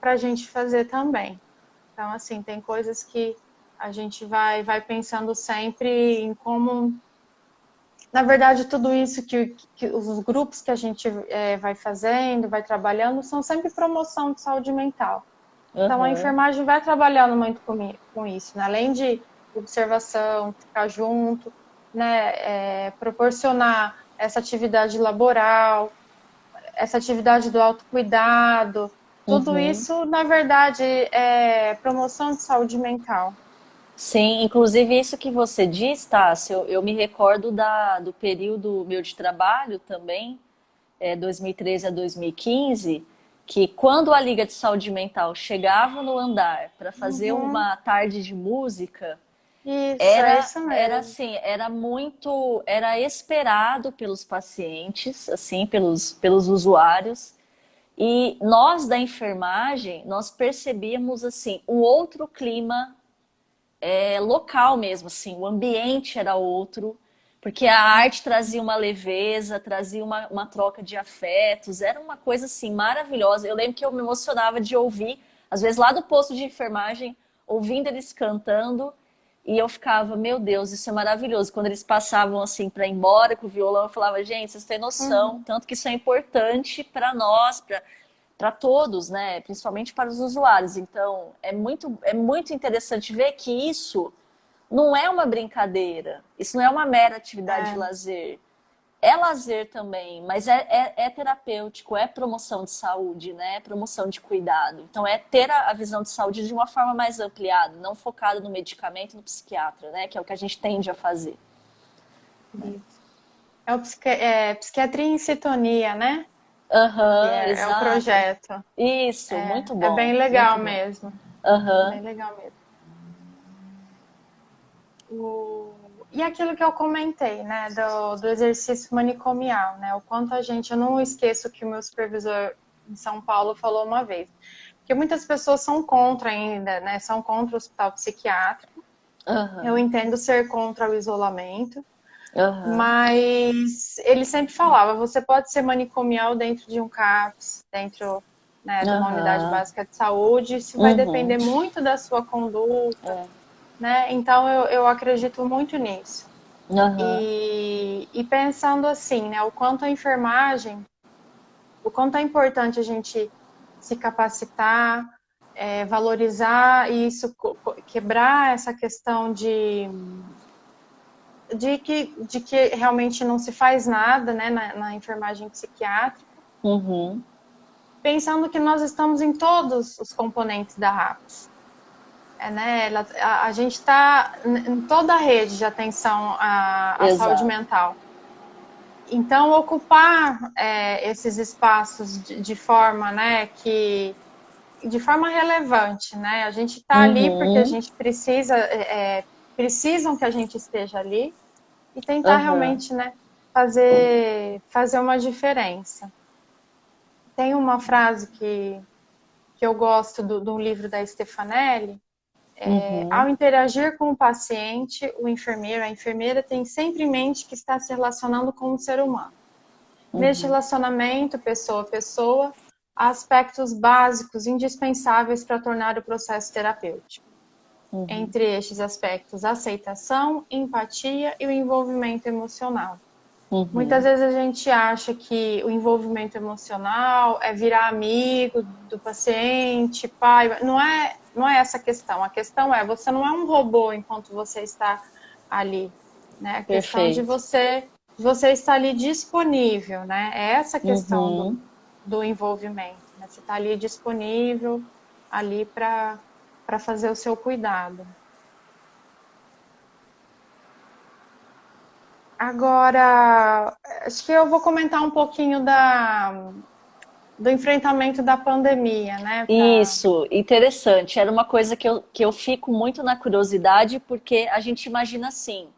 Speaker 2: a gente fazer também. Então, assim, tem coisas que a gente vai pensando sempre em como, na verdade, tudo isso que os grupos que a gente vai fazendo, vai trabalhando, são sempre promoção de saúde mental. Então, a
Speaker 1: Aham.
Speaker 2: enfermagem vai trabalhando muito com isso, né? Além de observação, ficar junto, né? Proporcionar essa atividade laboral, essa atividade do autocuidado, tudo
Speaker 1: Uhum.
Speaker 2: isso, na verdade, é promoção de saúde mental.
Speaker 1: Sim, inclusive isso que você diz, Tássio, eu me recordo do período meu de trabalho também, 2013 a 2015, que quando a Liga de Saúde Mental chegava no andar para fazer
Speaker 2: Uhum.
Speaker 1: uma tarde de música,
Speaker 2: Isso, é
Speaker 1: era
Speaker 2: isso
Speaker 1: era
Speaker 2: mesmo.
Speaker 1: assim, era esperado pelos pacientes, assim, pelos usuários. E nós da enfermagem, nós percebíamos assim, um outro clima local mesmo, assim, o ambiente era outro, porque a arte trazia uma leveza, trazia uma troca de afetos, era uma coisa assim maravilhosa. Eu lembro que eu me emocionava de ouvir, às vezes lá do posto de enfermagem, ouvindo eles cantando, e eu ficava, meu Deus, isso é maravilhoso. Quando eles passavam assim para ir embora com o violão, eu falava, gente, vocês têm noção,
Speaker 2: Uhum.
Speaker 1: tanto que isso é importante para nós, para todos, né? Principalmente para os usuários. Então, é muito interessante ver que isso não é uma brincadeira, isso não é uma mera atividade de
Speaker 2: É,
Speaker 1: lazer. É lazer também, mas é terapêutico, é promoção de saúde, né? É promoção de cuidado. Então, é ter a visão de saúde de uma forma mais ampliada, não focada no medicamento, no psiquiatra, né? Que é o que a gente tende a fazer.
Speaker 2: isso. Psiquiatria em sintonia, né? Que
Speaker 1: Aham,
Speaker 2: é o
Speaker 1: exato.
Speaker 2: projeto.
Speaker 1: Isso, muito
Speaker 2: É
Speaker 1: bom,
Speaker 2: bem legal
Speaker 1: muito bom.
Speaker 2: mesmo.
Speaker 1: Aham,
Speaker 2: Bem legal mesmo. E aquilo que eu comentei, né, do exercício manicomial, né, o quanto a gente, eu não esqueço que o meu supervisor em São Paulo falou uma vez, porque muitas pessoas são contra ainda, né, são contra o hospital psiquiátrico. Eu
Speaker 1: aham,
Speaker 2: entendo ser contra o isolamento,
Speaker 1: aham,
Speaker 2: mas ele sempre falava, você pode ser manicomial dentro de um CAPS, dentro, né, de uma unidade
Speaker 1: aham,
Speaker 2: básica de saúde, isso vai
Speaker 1: uhum,
Speaker 2: depender muito da sua conduta, né? Então eu acredito muito nisso.
Speaker 1: aham,
Speaker 2: E pensando assim, né, o quanto a enfermagem, o quanto é importante a gente se capacitar, valorizar e isso, quebrar essa questão de que realmente não se faz nada, né, na enfermagem psiquiátrica,
Speaker 1: Uhum.
Speaker 2: pensando que nós estamos em todos os componentes da RAPS. Né, a gente está em toda a rede de atenção à saúde
Speaker 1: Exato.
Speaker 2: mental. Então, ocupar esses espaços de forma, né, de forma relevante, né? A gente está ali porque a
Speaker 1: Uhum.
Speaker 2: gente precisam que a gente esteja ali e tentar
Speaker 1: Uhum.
Speaker 2: realmente, né, fazer uma diferença. Tem uma frase que eu gosto do livro da Stefanelli. Ao
Speaker 1: Uhum.
Speaker 2: interagir com o paciente, o enfermeiro, a enfermeira tem sempre em mente que está se relacionando com um ser humano. Neste
Speaker 1: Uhum.
Speaker 2: relacionamento, pessoa a pessoa, há aspectos básicos indispensáveis para tornar o processo terapêutico.
Speaker 1: Uhum.
Speaker 2: Entre estes aspectos, a aceitação, empatia e o envolvimento emocional. Muitas
Speaker 1: Uhum.
Speaker 2: vezes a gente acha que o envolvimento emocional é virar amigo do paciente, pai. Não é essa a questão. A questão é, você não é um robô enquanto você está ali, né? A questão de
Speaker 1: Perfeito.
Speaker 2: você estar ali disponível, né? É essa a questão
Speaker 1: Uhum.
Speaker 2: do envolvimento, né? Você está ali disponível, ali para fazer o seu cuidado. Agora, acho que eu vou comentar um pouquinho do enfrentamento da pandemia, né?
Speaker 1: Isso, interessante. Era uma coisa que eu fico muito na curiosidade, porque a gente imagina assim,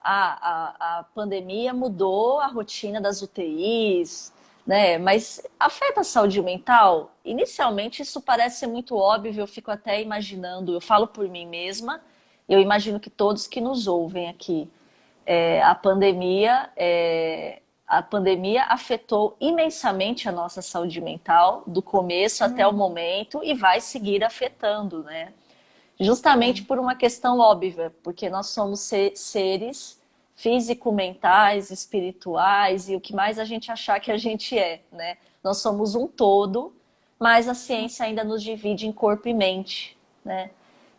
Speaker 1: a pandemia mudou a rotina das UTIs, né? Mas afeta a saúde mental? Inicialmente isso parece muito óbvio, eu fico até imaginando, eu falo por mim mesma, eu imagino que todos que nos ouvem aqui, é, a pandemia é, a pandemia afetou imensamente a nossa saúde mental, do começo até o
Speaker 2: Uhum,
Speaker 1: momento, e vai seguir afetando, né? Justamente
Speaker 2: sim.
Speaker 1: por uma questão óbvia, porque nós somos seres físico-mentais, espirituais e o que mais a gente achar que a gente é, né? Nós somos um todo, mas a ciência ainda nos divide em corpo e mente, né?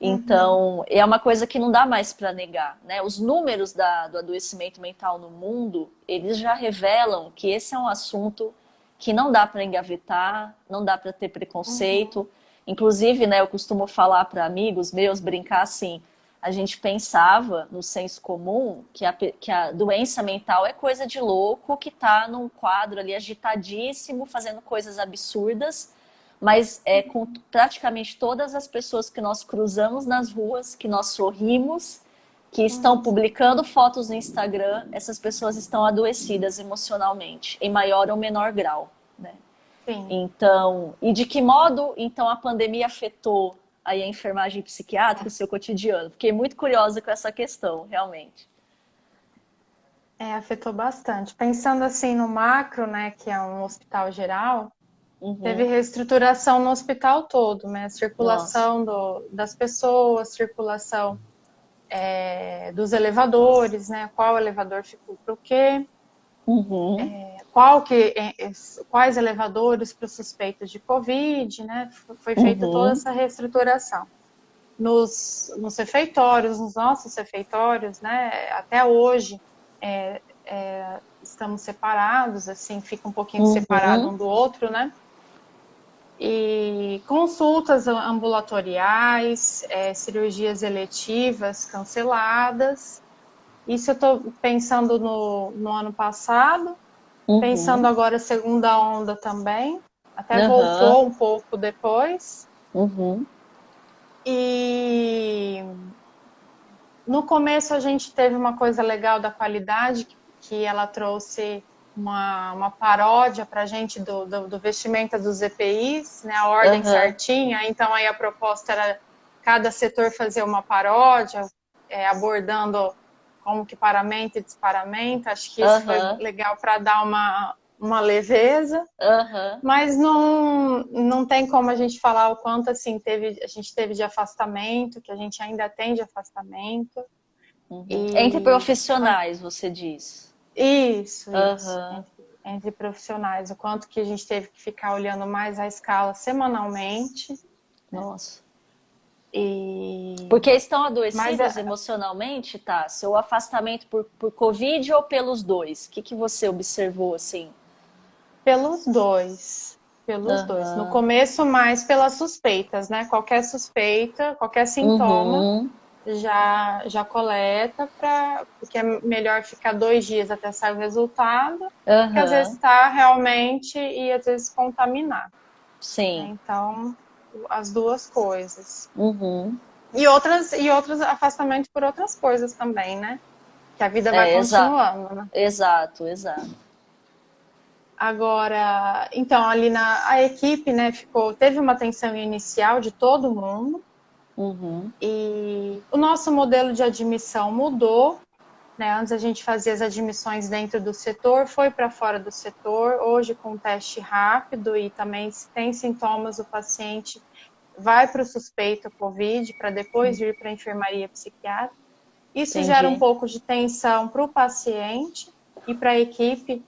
Speaker 2: Uhum,
Speaker 1: Então, é uma coisa que não dá mais para negar, né? Os números do adoecimento mental no mundo, eles já revelam que esse é um assunto que não dá para engavetar, não dá para ter
Speaker 2: uhum,
Speaker 1: preconceito. Inclusive, né, eu costumo falar para amigos meus, brincar assim, a gente pensava no senso comum que a doença mental é coisa de louco que está num quadro ali agitadíssimo, fazendo coisas absurdas, mas é com praticamente todas as pessoas que nós cruzamos nas ruas, que nós sorrimos, que estão
Speaker 2: uhum.
Speaker 1: publicando fotos no Instagram, essas pessoas estão adoecidas emocionalmente, em maior ou menor grau, né?
Speaker 2: Sim.
Speaker 1: Então, e de que modo então a pandemia afetou aí a enfermagem psiquiátrica, o seu cotidiano? Fiquei muito curiosa com essa questão, realmente.
Speaker 2: Afetou bastante. Pensando assim no macro, né, que é um hospital geral, teve
Speaker 1: Uhum.
Speaker 2: reestruturação no hospital todo, né?
Speaker 1: Nossa.
Speaker 2: Circulação das pessoas, circulação dos elevadores, né? Qual elevador ficou para o quê?
Speaker 1: Uhum.
Speaker 2: Qual quais elevadores para os suspeitos de Covid, né? Foi feita toda
Speaker 1: Uhum.
Speaker 2: essa reestruturação. Nos refeitórios, nos nossos refeitórios, né? Até hoje estamos separados, assim, fica um pouquinho separado
Speaker 1: Uhum.
Speaker 2: um do outro, né? E consultas ambulatoriais, cirurgias eletivas canceladas. Isso eu estou pensando no ano passado, pensando
Speaker 1: Uhum.
Speaker 2: agora segunda onda também, até
Speaker 1: Uhum.
Speaker 2: voltou um pouco depois.
Speaker 1: Uhum.
Speaker 2: E no começo a gente teve uma coisa legal da qualidade, que ela trouxe uma paródia para a gente do vestimenta dos EPIs, né, a ordem
Speaker 1: Uhum.
Speaker 2: certinha. Então aí a proposta era cada setor fazer uma paródia, abordando como que paramenta e desparamenta. Acho que isso foi
Speaker 1: Uhum.
Speaker 2: legal para dar uma leveza.
Speaker 1: Uhum.
Speaker 2: Mas não tem como a gente falar o quanto assim a gente teve de afastamento, que a gente ainda tem de afastamento.
Speaker 1: Uhum. Entre
Speaker 2: E
Speaker 1: profissionais, você diz.
Speaker 2: isso, isso.
Speaker 1: Aham.
Speaker 2: entre profissionais, o quanto que a gente teve que ficar olhando mais a escala semanalmente.
Speaker 1: Nossa.
Speaker 2: E...
Speaker 1: Porque estão
Speaker 2: Mas
Speaker 1: adoecidos emocionalmente, tá? Seu afastamento por Covid ou pelos dois? O que que você observou, assim?
Speaker 2: pelos dois. Pelos dois. No
Speaker 1: Aham.
Speaker 2: começo, mais pelas suspeitas, né? Qualquer suspeita, qualquer sintoma,
Speaker 1: Uhum.
Speaker 2: já coleta, porque é melhor ficar 2 dias até sair o resultado, que às vezes
Speaker 1: Aham.
Speaker 2: está realmente e às vezes contaminar. Né?
Speaker 1: Sim.
Speaker 2: Então, as duas coisas.
Speaker 1: Uhum.
Speaker 2: E outros afastamentos por outras coisas também, né? Que a vida vai
Speaker 1: É,
Speaker 2: continuando, né?
Speaker 1: exato, exato.
Speaker 2: Agora, então, ali a equipe, né, teve uma tensão inicial de todo mundo,
Speaker 1: Uhum.
Speaker 2: e o nosso modelo de admissão mudou, né? Antes a gente fazia as admissões dentro do setor, foi para fora do setor, hoje com teste rápido e também se tem sintomas, o paciente vai para o suspeito COVID para depois ir para a enfermaria psiquiátrica. Isso gera um
Speaker 1: Entendi.
Speaker 2: pouco de tensão para o paciente e para a equipe,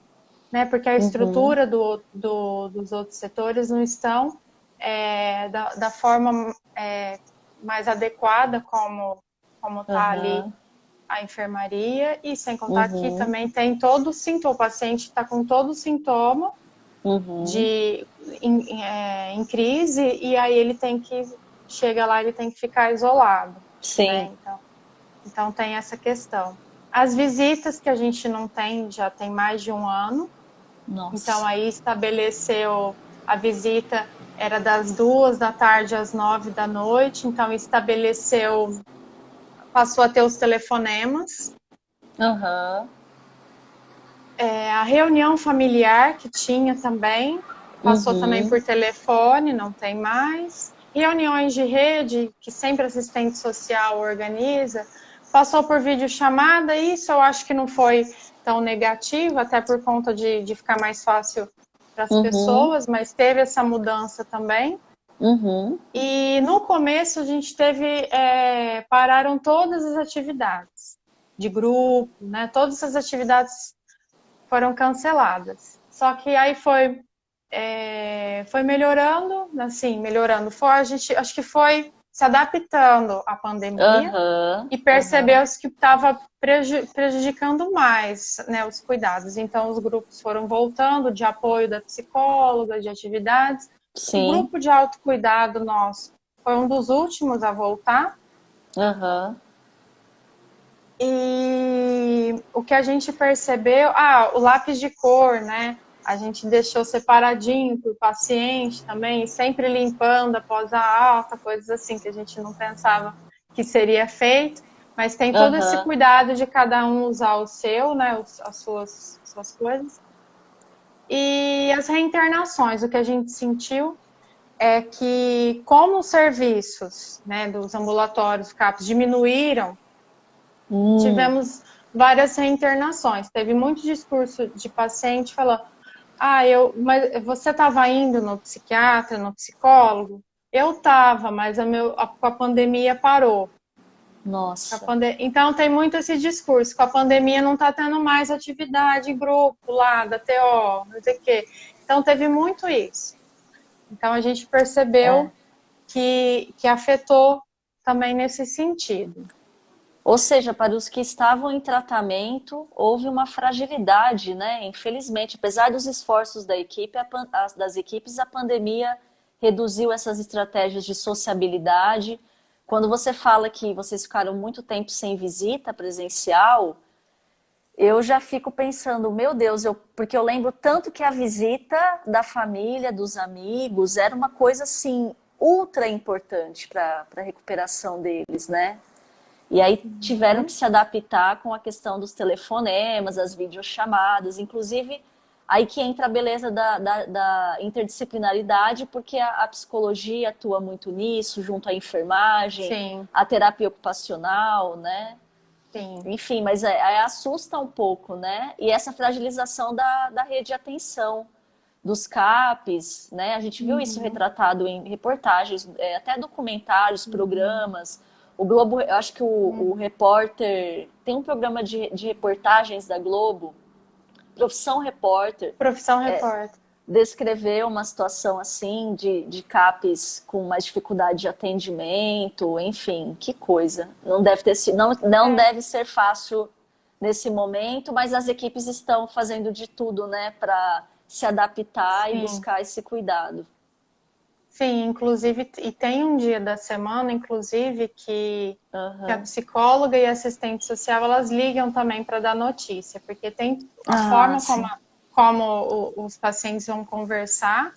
Speaker 2: né? Porque a
Speaker 1: Uhum.
Speaker 2: estrutura dos outros setores não estão da forma mais adequada como está ali
Speaker 1: Aham.
Speaker 2: a enfermaria, e sem contar que
Speaker 1: Uhum.
Speaker 2: também tem todo o sintoma, o paciente está com todo o sintoma
Speaker 1: Uhum.
Speaker 2: de em crise, e aí ele chega lá, ele tem que ficar isolado, né?
Speaker 1: Sim.
Speaker 2: Então tem essa questão. As visitas que a gente não tem, já tem mais de um ano, então
Speaker 1: Nossa.
Speaker 2: aí estabeleceu a visita, era das 2 da tarde às 9 da noite, então passou a ter os telefonemas.
Speaker 1: Aham.
Speaker 2: A reunião familiar que tinha também, passou também
Speaker 1: Uhum.
Speaker 2: por telefone, não tem mais. Reuniões de rede, que sempre assistente social organiza, passou por videochamada. Isso eu acho que não foi tão negativo, até por conta de ficar mais fácil para as
Speaker 1: Uhum.
Speaker 2: pessoas, mas teve essa mudança também.
Speaker 1: Uhum.
Speaker 2: E no começo a gente pararam todas as atividades de grupo, né? Todas as atividades foram canceladas. Só que aí foi melhorando, assim, melhorando. A gente acho que foi se adaptando à pandemia
Speaker 1: Aham.
Speaker 2: e
Speaker 1: Aham.
Speaker 2: percebeu-se que estava prejudicando mais, né, os cuidados. Então, os grupos foram voltando de apoio da psicóloga, de atividades. O
Speaker 1: Sim.
Speaker 2: grupo de autocuidado nosso foi um dos últimos a voltar.
Speaker 1: Aham.
Speaker 2: E o que a gente percebeu, o lápis de cor, né? A gente deixou separadinho por paciente também, sempre limpando após a alta, coisas assim que a gente não pensava que seria feito, mas tem todo esse
Speaker 1: Aham.
Speaker 2: cuidado de cada um usar o seu, né? As suas coisas. E as reinternações, o que a gente sentiu é que, como os serviços, né, dos ambulatórios CAPS diminuíram,
Speaker 1: Hum.
Speaker 2: tivemos várias reinternações. Teve muito discurso de paciente falando: mas você estava indo no psiquiatra, no psicólogo? Eu estava, mas a pandemia parou.
Speaker 1: Nossa.
Speaker 2: Então tem muito esse discurso, com a pandemia não está tendo mais atividade em grupo lá, da TO, não sei o quê. Então teve muito isso. Então a gente
Speaker 1: É.
Speaker 2: percebeu que afetou também nesse sentido.
Speaker 1: Ou seja, para os que estavam em tratamento, houve uma fragilidade, né? Infelizmente, apesar dos esforços da equipe, das equipes, a pandemia reduziu essas estratégias de sociabilidade. Quando você fala que vocês ficaram muito tempo sem visita presencial, eu já fico pensando, meu Deus, porque eu lembro tanto que a visita da família, dos amigos, era uma coisa assim ultra importante para a recuperação deles, né? E aí tiveram que
Speaker 2: Uhum.
Speaker 1: se adaptar com a questão dos telefonemas, as videochamadas, inclusive aí que entra a beleza da interdisciplinaridade, porque a psicologia atua muito nisso, junto à enfermagem,
Speaker 2: Sim,
Speaker 1: a terapia ocupacional, né?
Speaker 2: sim.
Speaker 1: Enfim, mas assusta um pouco, né? E essa fragilização da rede de atenção dos CAPs, né? A gente viu isso
Speaker 2: Uhum.
Speaker 1: retratado em reportagens, até documentários,
Speaker 2: Uhum.
Speaker 1: programas. O Globo, eu acho que o
Speaker 2: Uhum.
Speaker 1: repórter tem um programa de reportagens da Globo profissão repórter.
Speaker 2: Profissão repórter.
Speaker 1: Descrever uma situação assim de CAPs com mais dificuldade de atendimento, enfim, que coisa. Não deve ter sido, não deve ser fácil nesse momento, mas as equipes estão fazendo de tudo, né, para se adaptar e buscar esse cuidado.
Speaker 2: Sim, inclusive, e tem um dia da semana, inclusive, que a psicóloga e a assistente social, elas ligam também para dar notícia, porque tem a forma como os pacientes vão conversar,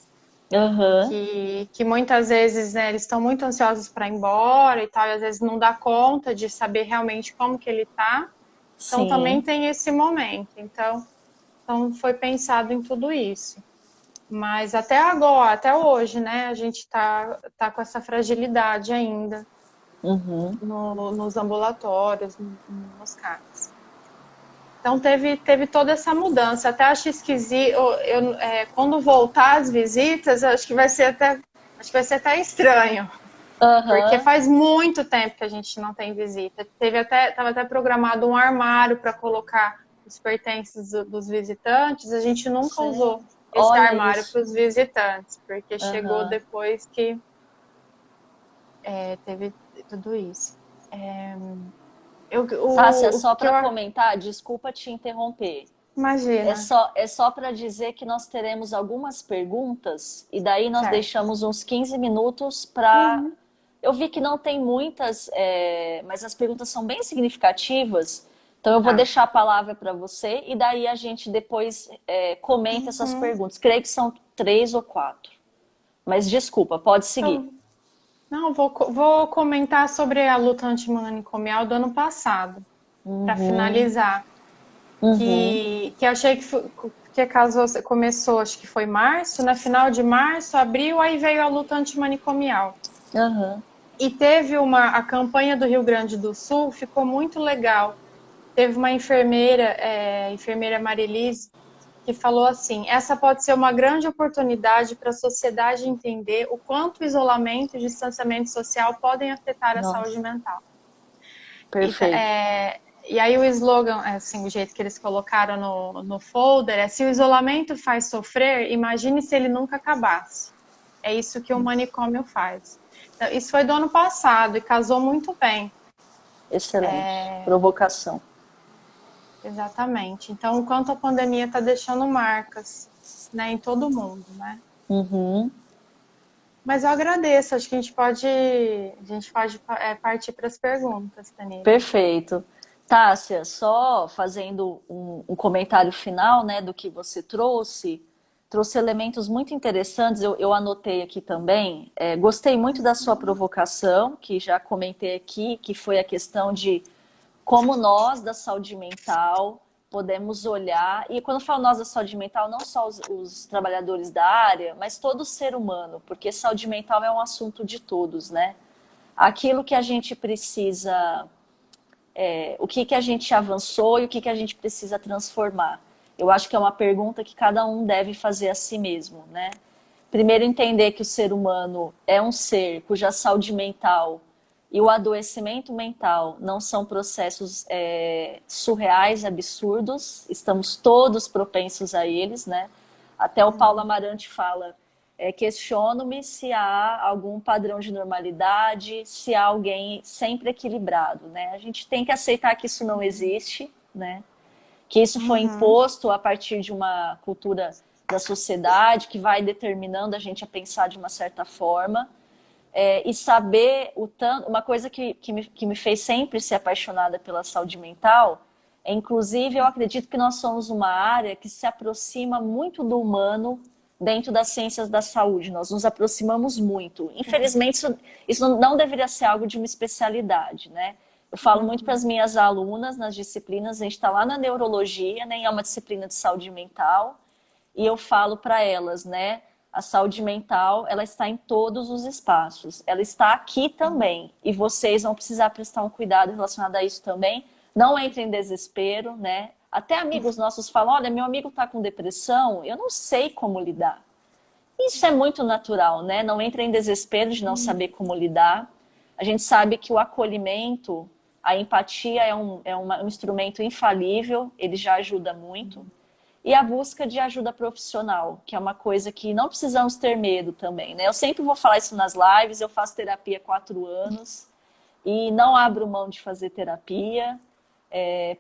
Speaker 2: que muitas vezes, né, eles estão muito ansiosos para ir embora e tal, e às vezes não dá conta de saber realmente como que ele está. Então, também tem esse momento. Então foi pensado em tudo isso. Mas até agora, até hoje, né, a gente tá com essa fragilidade ainda nos ambulatórios, nos CAPs. Então teve toda essa mudança. Até acho esquisito, quando voltar as visitas, acho que vai ser até estranho. Porque faz muito tempo que a gente não tem visita. Estava até programado um armário para colocar os pertences dos visitantes, a gente nunca usou esse armário para os visitantes, porque chegou depois que teve tudo isso.
Speaker 1: Tássia, só para comentar, desculpa te interromper.
Speaker 2: Imagina.
Speaker 1: É só para dizer que nós teremos algumas perguntas e daí nós deixamos uns 15 minutos para... Eu vi que não tem muitas, mas as perguntas são bem significativas. Então eu vou deixar a palavra para você e daí a gente depois comenta essas perguntas. Creio que são 3 ou 4. Mas desculpa, pode seguir.
Speaker 2: Não, vou comentar sobre a luta antimanicomial do ano passado, para finalizar. Que achei que a caso começou, acho que foi março, na final de março, abril, aí veio a luta antimanicomial. E teve a campanha do Rio Grande do Sul, ficou muito legal. Teve uma enfermeira, enfermeira Marilise, que falou assim: essa pode ser uma grande oportunidade para a sociedade entender o quanto o isolamento e o distanciamento social podem afetar a saúde mental.
Speaker 1: Perfeito.
Speaker 2: E aí o slogan, assim, o jeito que eles colocaram no folder é: se o isolamento faz sofrer, imagine se ele nunca acabasse. É isso que o manicômio faz. Então, isso foi do ano passado e casou muito bem.
Speaker 1: Excelente. Provocação.
Speaker 2: Exatamente. Então, o quanto a pandemia está deixando marcas, né, em todo mundo, né? Mas eu agradeço. Acho que a gente pode partir para as perguntas, Tanira.
Speaker 1: Perfeito. Tássia, só fazendo um comentário final, né, do que você trouxe elementos muito interessantes, eu anotei aqui também. Gostei muito da sua provocação, que já comentei aqui, que foi a questão de como nós da saúde mental podemos olhar, e quando eu falo nós da saúde mental, não só os trabalhadores da área, mas todo ser humano, porque saúde mental é um assunto de todos, né? Aquilo que a gente precisa, o que a gente avançou e o que a gente precisa transformar. Eu acho que é uma pergunta que cada um deve fazer a si mesmo, né? Primeiro, entender que o ser humano é um ser cuja saúde mental e o adoecimento mental não são processos surreais, absurdos. Estamos todos propensos a eles, né? Até o Paulo Amarante fala: questiono-me se há algum padrão de normalidade, se há alguém sempre equilibrado, né? A gente tem que aceitar que isso não existe, né? Que isso foi imposto a partir de uma cultura da sociedade que vai determinando a gente a pensar de uma certa forma. E saber o tanto... Uma coisa que me fez sempre ser apaixonada pela saúde mental é, inclusive, eu acredito que nós somos uma área que se aproxima muito do humano dentro das ciências da saúde. Nós nos aproximamos muito. Infelizmente, isso não deveria ser algo de uma especialidade, né? Eu falo muito para as minhas alunas nas disciplinas, a gente está lá na neurologia, nem é uma disciplina de saúde mental, e eu falo para elas, né? A saúde mental, ela está em todos os espaços. Ela está aqui também. E vocês vão precisar prestar um cuidado relacionado a isso também. Não entre em desespero, né? Até amigos nossos falam: olha, meu amigo está com depressão, eu não sei como lidar. Isso é muito natural, né? Não entre em desespero de não saber como lidar. A gente sabe que o acolhimento, a empatia é um instrumento infalível, ele já ajuda muito. e a busca de ajuda profissional, que é uma coisa que não precisamos ter medo também, né? Eu sempre vou falar isso nas lives, eu faço terapia há 4 anos e não abro mão de fazer terapia,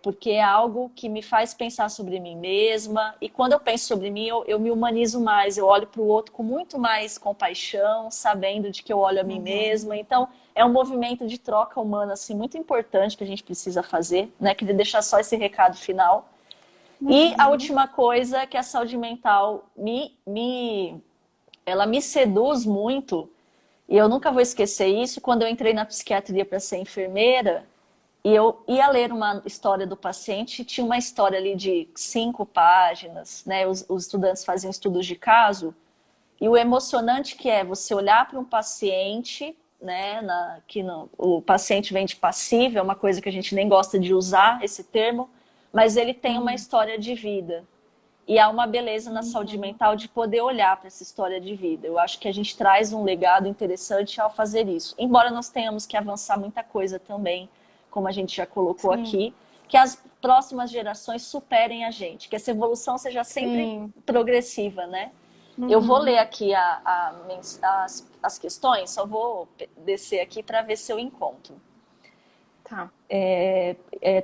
Speaker 1: porque é algo que me faz pensar sobre mim mesma, e quando eu penso sobre mim, eu me humanizo mais, eu olho para o outro com muito mais compaixão, sabendo de que eu olho a mim mesma. Então, é um movimento de troca humana assim, muito importante que a gente precisa fazer, né? Queria deixar só esse recado final. E a última coisa é que a saúde mental ela me seduz muito, e eu nunca vou esquecer isso, quando eu entrei na psiquiatria para ser enfermeira, e eu ia ler uma história do paciente, tinha uma história ali de 5 páginas, né? Os estudantes faziam estudos de caso, e o emocionante que é você olhar para um paciente, né? O paciente vem de passivo, é uma coisa que a gente nem gosta de usar esse termo, mas ele tem uma história de vida. E há uma beleza na saúde mental de poder olhar para essa história de vida. Eu acho que a gente traz um legado interessante ao fazer isso. Embora nós tenhamos que avançar muita coisa também, como a gente já colocou aqui, que as próximas gerações superem a gente, que essa evolução seja sempre progressiva, né? Eu vou ler aqui as questões, só vou descer aqui para ver se eu encontro.
Speaker 2: Tá.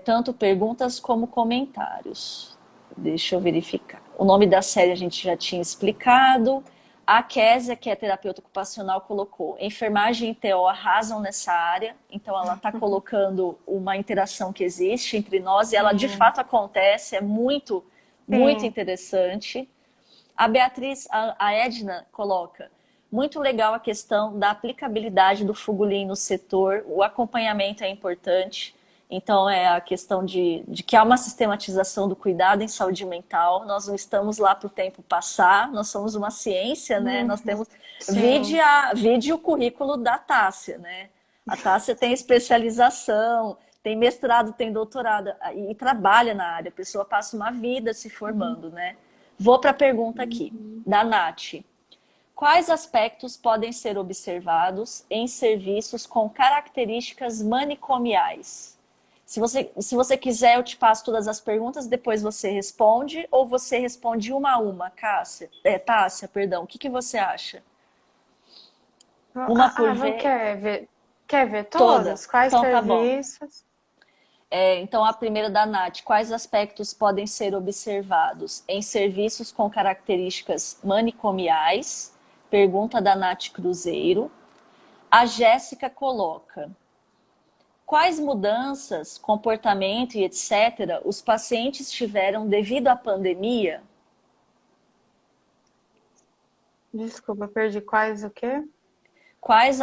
Speaker 1: Tanto perguntas como comentários. Deixa eu verificar. O nome da série a gente já tinha explicado. A Késia, que é terapeuta ocupacional, colocou: enfermagem e TO arrasam nessa área. Então ela está colocando uma interação que existe entre nós e ela de fato acontece, é muito, muito interessante. A Beatriz, a Edna coloca: muito legal a questão da aplicabilidade do Fugulin no setor, o acompanhamento é importante. Então, é a questão de que há uma sistematização do cuidado em saúde mental. Nós não estamos lá para o tempo passar, nós somos uma ciência, né? Nós temos... Vide o currículo da Tássia, né? A Tássia tem especialização, tem mestrado, tem doutorado e trabalha na área. A pessoa passa uma vida se formando, né? Vou para a pergunta aqui, da Nath. Quais aspectos podem ser observados em serviços com características manicomiais? Se você quiser, eu te passo todas as perguntas, depois você responde, ou você responde uma a uma, Tássia, perdão. O que você acha?
Speaker 2: Uma por vez? Quer ver todas? Quais
Speaker 1: então,
Speaker 2: serviços?
Speaker 1: Tá bom. Então, a primeira da Nath. Quais aspectos podem ser observados em serviços com características manicomiais? Pergunta da Nath Cruzeiro. A Jéssica coloca: quais mudanças, comportamento e etc. os pacientes tiveram devido à pandemia?
Speaker 2: Desculpa, perdi. Quais o quê?
Speaker 1: Quais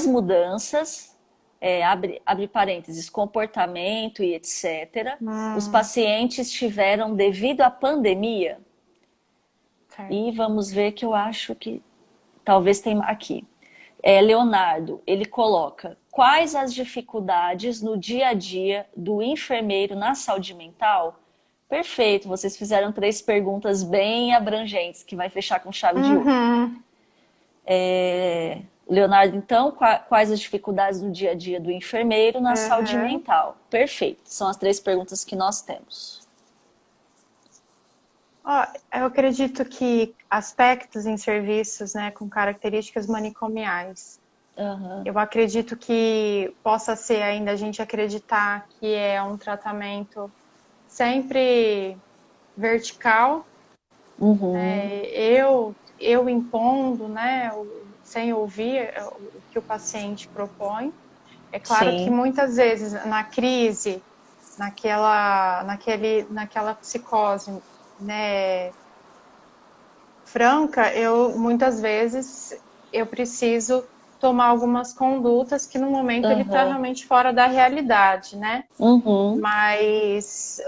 Speaker 1: mudanças, abre parênteses, comportamento e etc. os pacientes tiveram devido à pandemia? Certo. E vamos ver que eu acho que talvez tenha aqui. Leonardo, ele coloca: quais as dificuldades no dia a dia do enfermeiro na saúde mental? Perfeito, vocês fizeram 3 perguntas bem abrangentes, que vai fechar com chave de ouro. Leonardo, então, quais as dificuldades no dia a dia do enfermeiro na saúde mental? Perfeito, são as 3 perguntas que nós temos.
Speaker 2: Eu acredito que aspectos em serviços, né, com características manicomiais. Eu acredito que possa ser ainda a gente acreditar que é um tratamento sempre vertical. Né, eu impondo, né, sem ouvir o que o paciente propõe. É claro que muitas vezes na crise, naquela psicose, né, franca, muitas vezes eu preciso tomar algumas condutas que no momento ele está realmente fora da realidade, né? Mas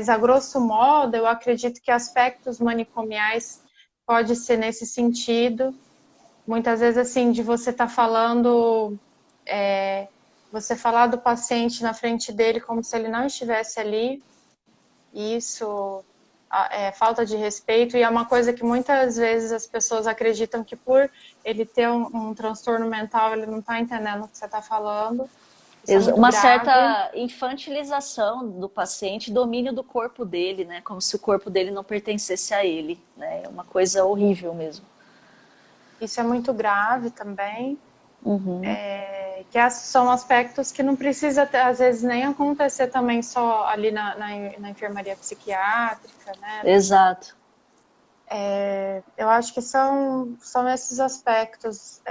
Speaker 2: a grosso modo eu acredito que aspectos manicomiais pode ser nesse sentido. Muitas vezes assim, de você estar falando, você falar do paciente na frente dele como se ele não estivesse ali, isso é falta de respeito, e é uma coisa que muitas vezes as pessoas acreditam que por ele ter um transtorno mental, ele não está entendendo o que você está falando. Isso é muito
Speaker 1: Uma
Speaker 2: grave.
Speaker 1: certa infantilização do paciente, domínio do corpo dele, né? Como se o corpo dele não pertencesse a ele, né? É uma coisa horrível mesmo.
Speaker 2: Isso é muito grave também.
Speaker 1: Uhum.
Speaker 2: São aspectos que não precisa, às vezes, nem acontecer também só ali na enfermaria psiquiátrica, né?
Speaker 1: Exato.
Speaker 2: Eu acho que são esses aspectos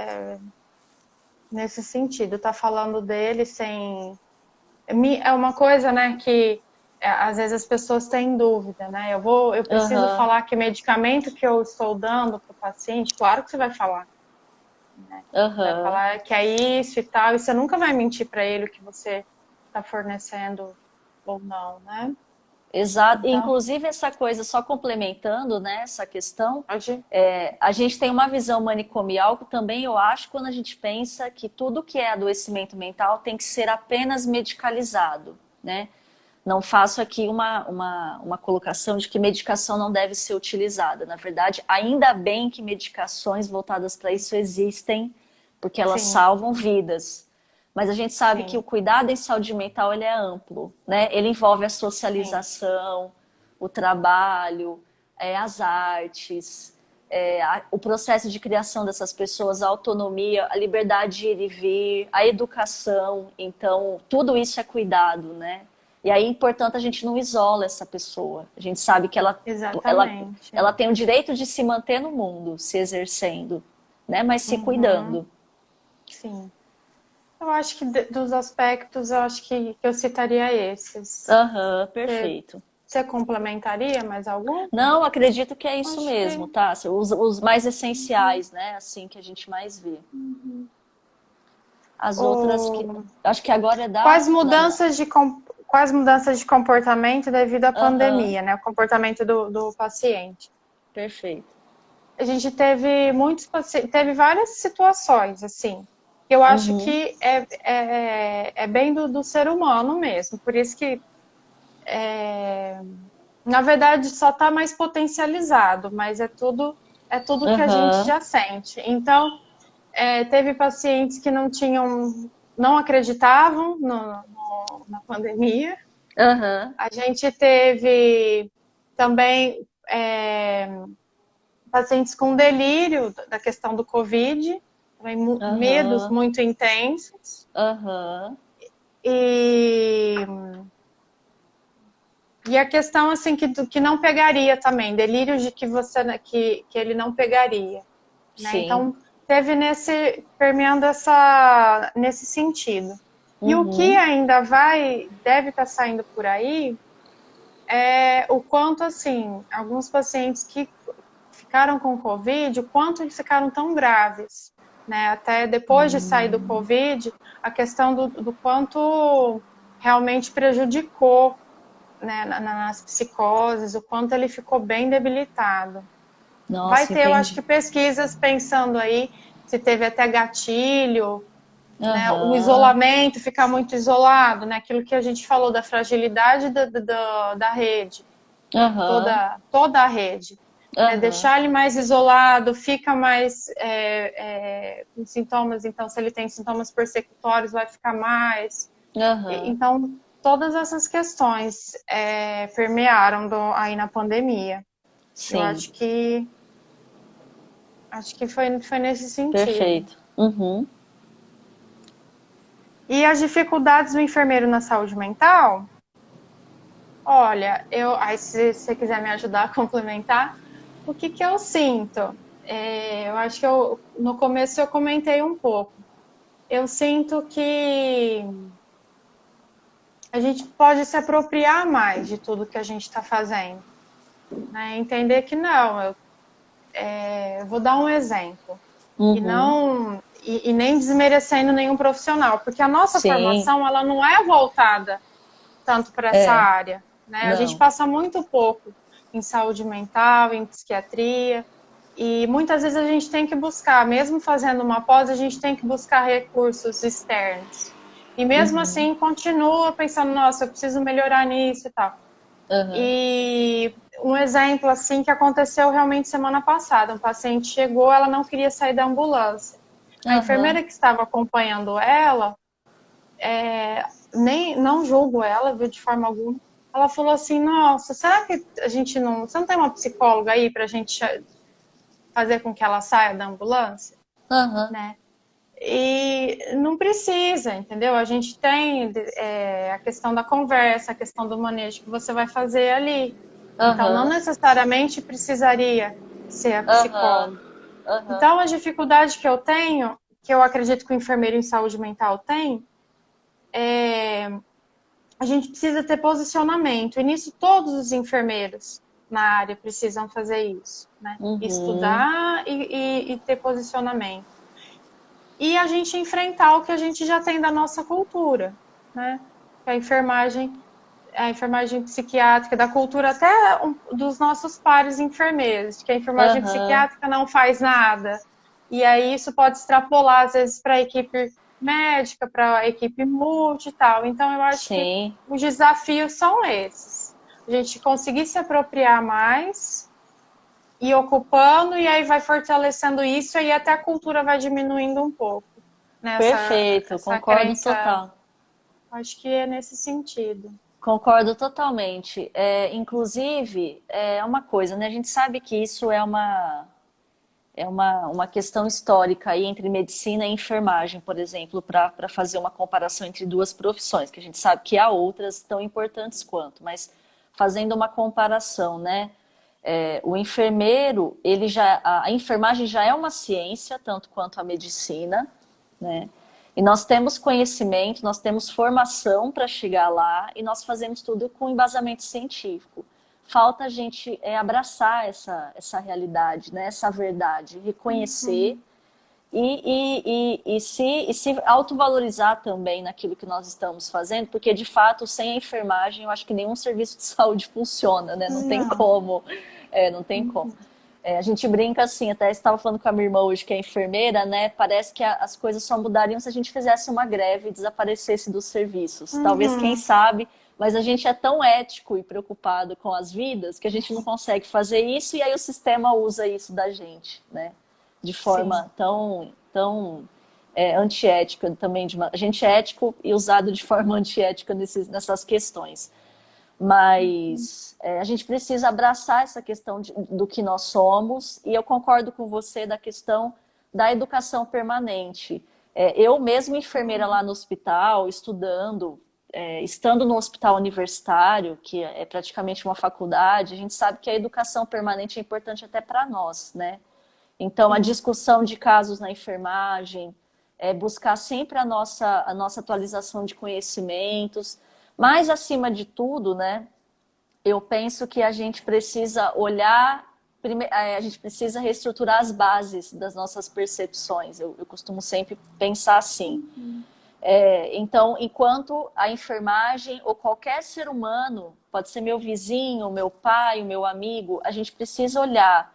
Speaker 2: nesse sentido. Tá falando dele sem... É uma coisa, né, que às vezes as pessoas têm dúvida, né? Eu preciso
Speaker 1: Aham.
Speaker 2: falar que medicamento que eu estou dando para o paciente, claro que você vai falar, né? Vai
Speaker 1: Aham.
Speaker 2: falar que é isso e tal, e você nunca vai mentir para ele o que você está fornecendo ou não, né?
Speaker 1: Exato. E,
Speaker 2: Então,
Speaker 1: inclusive, essa coisa, só complementando, né, essa questão,
Speaker 2: pode...
Speaker 1: a gente tem uma visão manicomial que também eu acho quando a gente pensa que tudo que é adoecimento mental tem que ser apenas medicalizado, né? Não faço aqui uma colocação de que medicação não deve ser utilizada. Na verdade, ainda bem que medicações voltadas para isso existem, porque elas
Speaker 2: Sim,
Speaker 1: salvam vidas. Mas a gente sabe que o
Speaker 2: sim,
Speaker 1: cuidado em saúde mental ele é amplo, né? Ele envolve a
Speaker 2: sim,
Speaker 1: socialização, o trabalho, as artes, o processo de criação dessas pessoas, a autonomia, a liberdade de ir e vir, a educação. Então, tudo isso é cuidado, né? E aí é importante a gente não isola essa pessoa. A gente sabe que ela,
Speaker 2: exatamente.
Speaker 1: ela tem o direito de se manter no mundo, se exercendo, né? Mas se
Speaker 2: Uhum,
Speaker 1: cuidando.
Speaker 2: sim. Eu acho que dos aspectos, eu acho que eu citaria esses.
Speaker 1: Aham,
Speaker 2: Você,
Speaker 1: perfeito.
Speaker 2: você complementaria mais algum?
Speaker 1: Não, acredito que é isso
Speaker 2: Acho
Speaker 1: mesmo,
Speaker 2: que
Speaker 1: tá? Os mais essenciais, né? Assim que a gente mais vê. As outras que.
Speaker 2: o,
Speaker 1: Acho que agora é da.
Speaker 2: quais mudanças quais mudanças de comportamento devido à
Speaker 1: Aham,
Speaker 2: pandemia, né? O comportamento do paciente.
Speaker 1: perfeito.
Speaker 2: A gente teve muitos pacientes, teve várias situações, assim. Eu acho
Speaker 1: Uhum,
Speaker 2: que é bem do ser humano mesmo. Por isso que, na verdade, só está mais potencializado, mas é tudo que a gente
Speaker 1: aham,
Speaker 2: já sente. Então, teve pacientes que não acreditavam na pandemia.
Speaker 1: aham,
Speaker 2: A gente teve também pacientes com delírio da questão do Covid, também medos
Speaker 1: aham,
Speaker 2: muito intensos.
Speaker 1: aham,
Speaker 2: E, e a questão assim que não pegaria também, delírio de que ele não pegaria, né?
Speaker 1: sim.
Speaker 2: Então teve permeando nesse sentido. E o que
Speaker 1: Uhum,
Speaker 2: ainda deve estar saindo por aí é o quanto assim, alguns pacientes que ficaram com Covid, o quanto eles ficaram tão graves, né? Até depois de sair do Covid, a questão do quanto realmente prejudicou, né, nas psicoses, o quanto ele ficou bem debilitado. Vai
Speaker 1: nossa,
Speaker 2: ter, eu acho
Speaker 1: entendi.
Speaker 2: que pesquisas pensando aí se teve até gatilho, né? O
Speaker 1: Aham,
Speaker 2: isolamento, ficar muito isolado, né? Aquilo que a gente falou da fragilidade da rede, né?
Speaker 1: aham,
Speaker 2: Toda a rede. Né?
Speaker 1: aham,
Speaker 2: Deixar ele mais isolado, fica mais com sintomas, então se ele tem sintomas persecutórios, vai ficar mais.
Speaker 1: aham,
Speaker 2: Então, todas essas questões permearam aí na pandemia. Eu
Speaker 1: sim,
Speaker 2: acho que foi nesse sentido.
Speaker 1: perfeito. Uhum.
Speaker 2: E as dificuldades do enfermeiro na saúde mental? Olha, aí se você quiser me ajudar a complementar, o que eu sinto? Eu acho que no começo eu comentei um pouco. Eu sinto que a gente pode se apropriar mais de tudo que a gente está fazendo, né? Entender que não, eu vou dar um exemplo. E
Speaker 1: Uhum.
Speaker 2: não e nem desmerecendo nenhum profissional, porque a nossa
Speaker 1: Sim,
Speaker 2: formação ela não é voltada tanto para essa
Speaker 1: é,
Speaker 2: área, né? A gente
Speaker 1: não.
Speaker 2: passa muito pouco em saúde mental, em psiquiatria, e muitas vezes a gente tem que buscar, mesmo fazendo uma pós, a gente tem que buscar recursos externos. E mesmo
Speaker 1: Uhum.
Speaker 2: assim, continua pensando, nossa, eu preciso melhorar nisso e tal.
Speaker 1: Uhum.
Speaker 2: E um exemplo assim que aconteceu realmente semana passada, um paciente chegou, ela não queria sair da ambulância. A
Speaker 1: Uhum.
Speaker 2: enfermeira que estava acompanhando ela nem não julgo ela, viu, de forma alguma. Ela falou assim, nossa, será que a gente não... Você não tem uma psicóloga aí pra gente fazer com que ela saia da ambulância?
Speaker 1: Aham,
Speaker 2: Né? E não precisa, entendeu? A gente tem a questão da conversa, a questão do manejo que você vai fazer ali. Então, não
Speaker 1: aham,
Speaker 2: necessariamente precisaria ser a
Speaker 1: aham,
Speaker 2: psicóloga.
Speaker 1: aham.
Speaker 2: Então, a dificuldade que eu tenho, que eu acredito que o enfermeiro em saúde mental tem, a gente precisa ter posicionamento. E nisso, todos os enfermeiros na área precisam fazer isso, né?
Speaker 1: Uhum.
Speaker 2: Estudar e ter posicionamento. E a gente enfrentar o que a gente já tem da nossa cultura, né? A enfermagem psiquiátrica, da cultura até dos nossos pares enfermeiros, que a enfermagem
Speaker 1: Aham.
Speaker 2: psiquiátrica não faz nada. E aí isso pode extrapolar, às vezes, para a equipe médica, para a equipe multi e tal. Então, eu acho que
Speaker 1: Sim.
Speaker 2: os desafios são esses. A gente conseguir se apropriar mais e ocupando, e aí vai fortalecendo isso, e até a cultura vai diminuindo um pouco.
Speaker 1: Perfeito.
Speaker 2: Essa
Speaker 1: Concordo
Speaker 2: crença,
Speaker 1: total.
Speaker 2: acho que é nesse sentido.
Speaker 1: Concordo totalmente. Inclusive, é uma coisa, né? A gente sabe que isso é uma questão histórica aí entre medicina e enfermagem, por exemplo, para fazer uma comparação entre duas profissões, que a gente sabe que há outras tão importantes quanto, mas fazendo uma comparação, né? O enfermeiro, a enfermagem já é uma ciência, tanto quanto a medicina, né? E nós temos conhecimento, nós temos formação para chegar lá e nós fazemos tudo com embasamento científico. Falta a gente abraçar essa realidade, né? Essa verdade, reconhecer
Speaker 2: Uhum.
Speaker 1: e se autovalorizar também naquilo que nós estamos fazendo, porque de fato, sem a enfermagem, eu acho que nenhum serviço de saúde funciona, né? Não tem
Speaker 2: Não.
Speaker 1: como. Não tem como. A gente brinca assim, até estava falando com a minha irmã hoje, que é enfermeira, né? Parece que as coisas só mudariam se a gente fizesse uma greve e desaparecesse dos serviços. Talvez, quem
Speaker 2: Uhum.
Speaker 1: sabe, mas a gente é tão ético e preocupado com as vidas que a gente não consegue fazer isso e aí o sistema usa isso da gente, né? De
Speaker 2: Sim.
Speaker 1: forma tão antiética também. A gente é ético e usado de forma antiética nessas questões. Mas a gente precisa abraçar essa questão do que nós somos, e eu concordo com você da questão da educação permanente. Eu mesmo enfermeira lá no hospital, estudando, estando no hospital universitário, que é praticamente uma faculdade, a gente sabe que a educação permanente é importante até para nós, né? Então, a
Speaker 2: Sim.
Speaker 1: discussão de casos na enfermagem, buscar sempre a nossa atualização de conhecimentos, mas, acima de tudo, né, eu penso que a gente precisa olhar, a gente precisa reestruturar as bases das nossas percepções. Eu costumo sempre pensar assim.
Speaker 2: Uhum.
Speaker 1: Então, enquanto a enfermagem ou qualquer ser humano, pode ser meu vizinho, meu pai, o meu amigo, a gente precisa olhar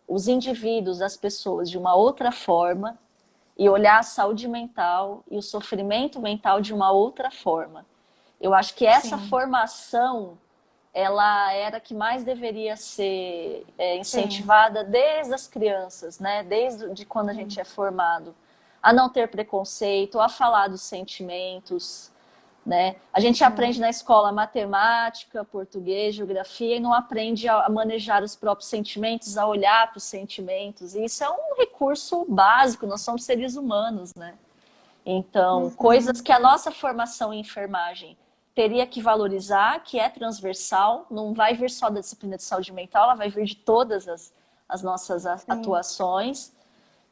Speaker 1: os indivíduos, as pessoas de uma outra forma e olhar a saúde mental e o sofrimento mental de uma outra forma. Eu acho que essa
Speaker 2: Sim.
Speaker 1: formação ela era que mais deveria ser
Speaker 2: Sim.
Speaker 1: incentivada desde as crianças, né? Desde quando a gente
Speaker 2: Sim.
Speaker 1: é formado, a não ter preconceito, a falar dos sentimentos, né? A gente
Speaker 2: Sim.
Speaker 1: aprende na escola matemática, português, geografia e não aprende a manejar os próprios sentimentos, a olhar para os sentimentos. E isso é um recurso básico, nós somos seres humanos, né? Então, coisas
Speaker 2: Uhum.
Speaker 1: que a nossa formação em enfermagem teria que valorizar, que é transversal, não vai vir só da disciplina de saúde mental, ela vai vir de todas as nossas
Speaker 2: Sim.
Speaker 1: atuações.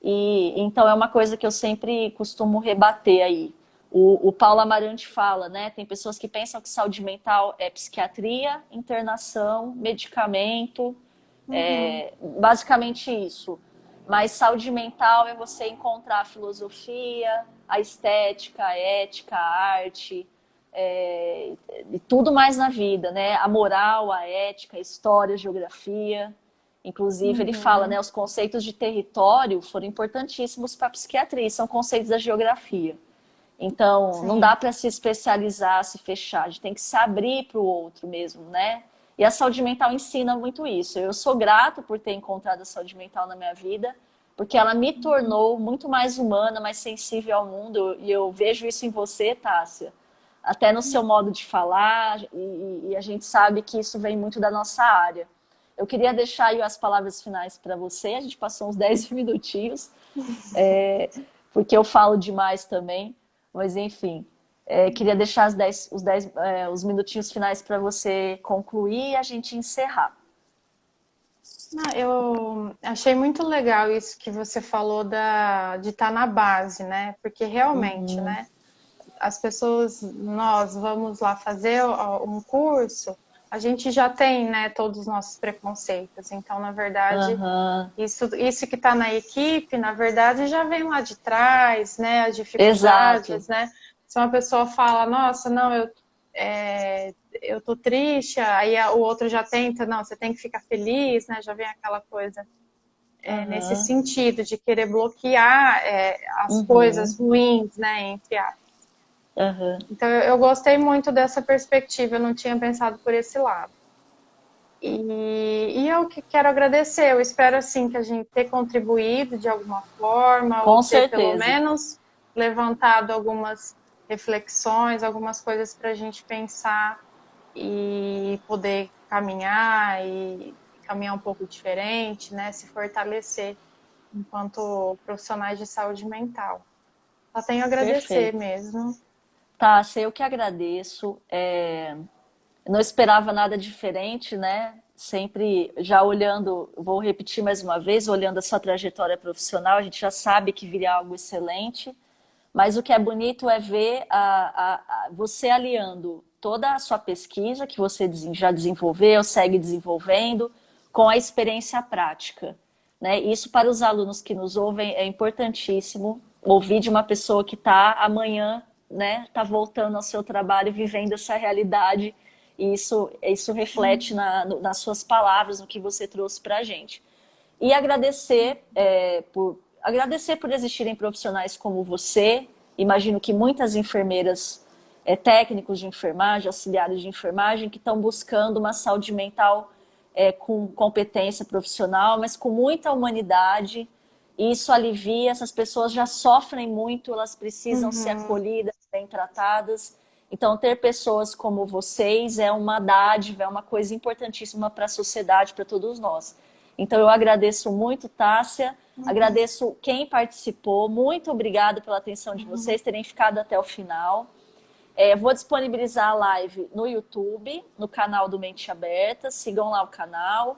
Speaker 1: E então é uma coisa que eu sempre costumo rebater aí. O Paulo Amarante fala, né? Tem pessoas que pensam que saúde mental é psiquiatria, internação, medicamento,
Speaker 2: Uhum.
Speaker 1: basicamente isso. Mas saúde mental é você encontrar a filosofia, a estética, a ética, a arte, e tudo mais na vida, né? A moral, a ética, a história, a geografia. Inclusive, ele fala, né?
Speaker 2: Uhum.
Speaker 1: Os conceitos de território foram importantíssimos para a psiquiatria, são conceitos da geografia. Então, não dá
Speaker 2: Sim.
Speaker 1: para se especializar, se fechar, a gente tem que se abrir para o outro mesmo, né? E a saúde mental ensina muito isso. Eu sou grata por ter encontrado a saúde mental na minha vida, porque ela me tornou muito mais humana, mais sensível ao mundo, e eu vejo isso em você, Tássia, até no seu modo de falar, e a gente sabe que isso vem muito da nossa área. Eu queria deixar aí as palavras finais para você, a gente passou uns 10 minutinhos, porque eu falo demais também, mas enfim, queria deixar os minutinhos finais para você concluir e a gente encerrar.
Speaker 2: Não, eu achei muito legal isso que você falou de estar na base, né? Porque realmente, né? As pessoas, nós vamos lá fazer um curso, a gente já tem, né, todos os nossos preconceitos. Então, na verdade, isso que está na equipe, na verdade, já vem lá de trás, né? As dificuldades,
Speaker 1: Exato.
Speaker 2: né? Se uma pessoa fala, nossa, não, eu tô triste, aí o outro já tenta, não, você tem que ficar feliz, né? Já vem aquela coisa nesse sentido de querer bloquear as coisas ruins, né? Entre aspas. Então eu gostei muito dessa perspectiva, eu não tinha pensado por esse lado. E eu que quero agradecer, eu espero assim que a gente tenha contribuído de alguma forma,
Speaker 1: Com
Speaker 2: ou ter pelo
Speaker 1: certeza.
Speaker 2: menos levantado algumas reflexões, algumas coisas para a gente pensar e poder caminhar e caminhar um pouco diferente, né? Se fortalecer enquanto profissionais de saúde mental. Só tenho a agradecer
Speaker 1: Perfeito.
Speaker 2: mesmo.
Speaker 1: Tássia, eu que agradeço. Não esperava nada diferente, né? Sempre já olhando, vou repetir mais uma vez, olhando a sua trajetória profissional, a gente já sabe que viria algo excelente, mas o que é bonito é ver você aliando toda a sua pesquisa que você já desenvolveu, segue desenvolvendo, com a experiência prática, né? Isso para os alunos que nos ouvem é importantíssimo, ouvir de uma pessoa que está amanhã, né, está voltando ao seu trabalho, vivendo essa realidade, e isso reflete nas suas palavras, no que você trouxe para a gente. E agradecer por existirem profissionais como você. Imagino que muitas enfermeiras, técnicos de enfermagem, auxiliares de enfermagem, que estão buscando uma saúde mental com competência profissional, mas com muita humanidade. E isso alivia, essas pessoas já sofrem muito, elas precisam ser acolhidas, bem tratadas. Então, ter pessoas como vocês é uma dádiva, é uma coisa importantíssima para a sociedade, para todos nós. Então, eu agradeço muito, Tássia, agradeço quem participou, muito obrigada pela atenção de vocês, terem ficado até o final. Vou disponibilizar a live no YouTube, no canal do Mente Aberta, sigam lá o canal.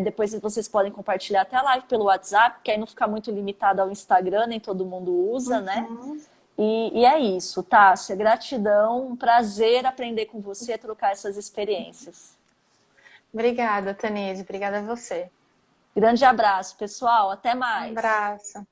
Speaker 1: Depois vocês podem compartilhar até a live pelo WhatsApp, porque aí não fica muito limitado ao Instagram, nem todo mundo usa, né? E é isso, Tássia, gratidão, um prazer aprender com você, trocar essas experiências.
Speaker 2: Obrigada, Tanise, obrigada a você.
Speaker 1: Grande abraço, pessoal, até
Speaker 2: Um
Speaker 1: mais.
Speaker 2: abraço.